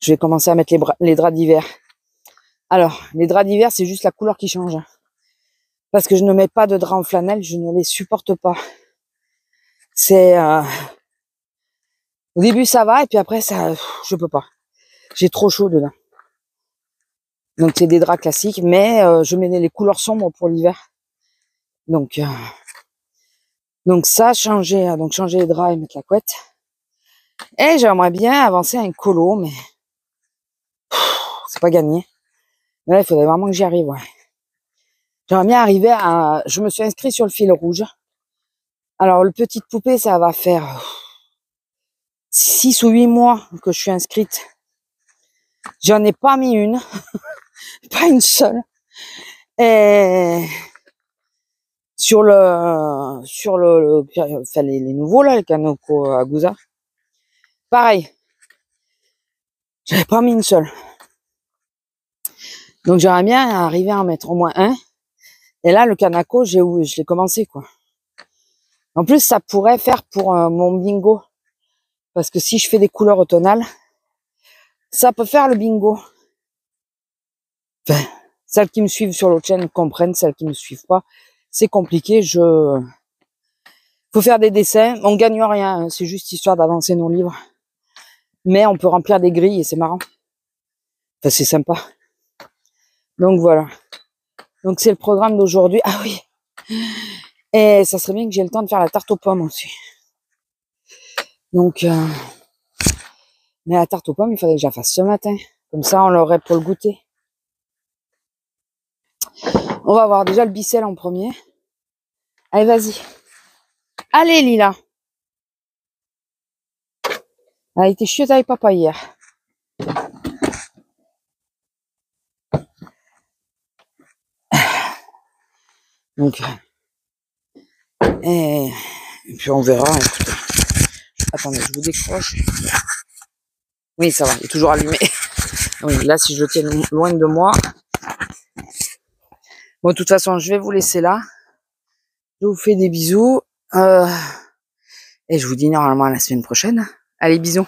je vais commencer à mettre les draps d'hiver. Alors, les draps d'hiver, c'est juste la couleur qui change. Parce que je ne mets pas de draps en flanelle, je ne les supporte pas. C'est... au début, ça va, et puis après, je peux pas. J'ai trop chaud dedans. Donc, c'est des draps classiques, mais je mets les couleurs sombres pour l'hiver. Donc ça, changer les draps et mettre la couette. Et j'aimerais bien avancer à un colo, mais c'est pas gagné. Mais là, il faudrait vraiment que j'y arrive, ouais. J'aimerais bien arriver à... Je me suis inscrite sur le fil rouge. Alors, le petite poupée, ça va faire 6 ou 8 mois que je suis inscrite. J'en ai pas mis une. Pas une seule. Et sur les nouveaux, là, le Kanoko Agusa. Pareil. J'avais pas mis une seule. Donc, j'aimerais bien arriver à en mettre au moins un. Et là, le Kanako, je l'ai commencé, quoi. En plus, ça pourrait faire pour mon bingo. Parce que si je fais des couleurs automnales, ça peut faire le bingo. Enfin, celles qui me suivent sur l'autre chaîne comprennent, celles qui me suivent pas, c'est compliqué. Faut faire des dessins. On gagne rien, hein, c'est juste histoire d'avancer nos livres. Mais on peut remplir des grilles et c'est marrant. Enfin, c'est sympa. Donc voilà. Donc c'est le programme d'aujourd'hui. Ah oui. Et ça serait bien que j'ai le temps de faire la tarte aux pommes aussi. Donc, mais la tarte aux pommes, il faudrait que je la fasse ce matin. Comme ça, on l'aurait pour le goûter. On va voir déjà le bicelle en premier. Allez, vas-y. Allez, Lila. Elle a été chiotte avec papa hier. Donc, et puis on verra. Écoutez. Attendez, je vous décroche. Oui, ça va, il est toujours allumé. Oui, là, si je le tiens loin de moi. Bon, de toute façon, je vais vous laisser là. Je vous fais des bisous. Et je vous dis normalement à la semaine prochaine. Allez, bisous.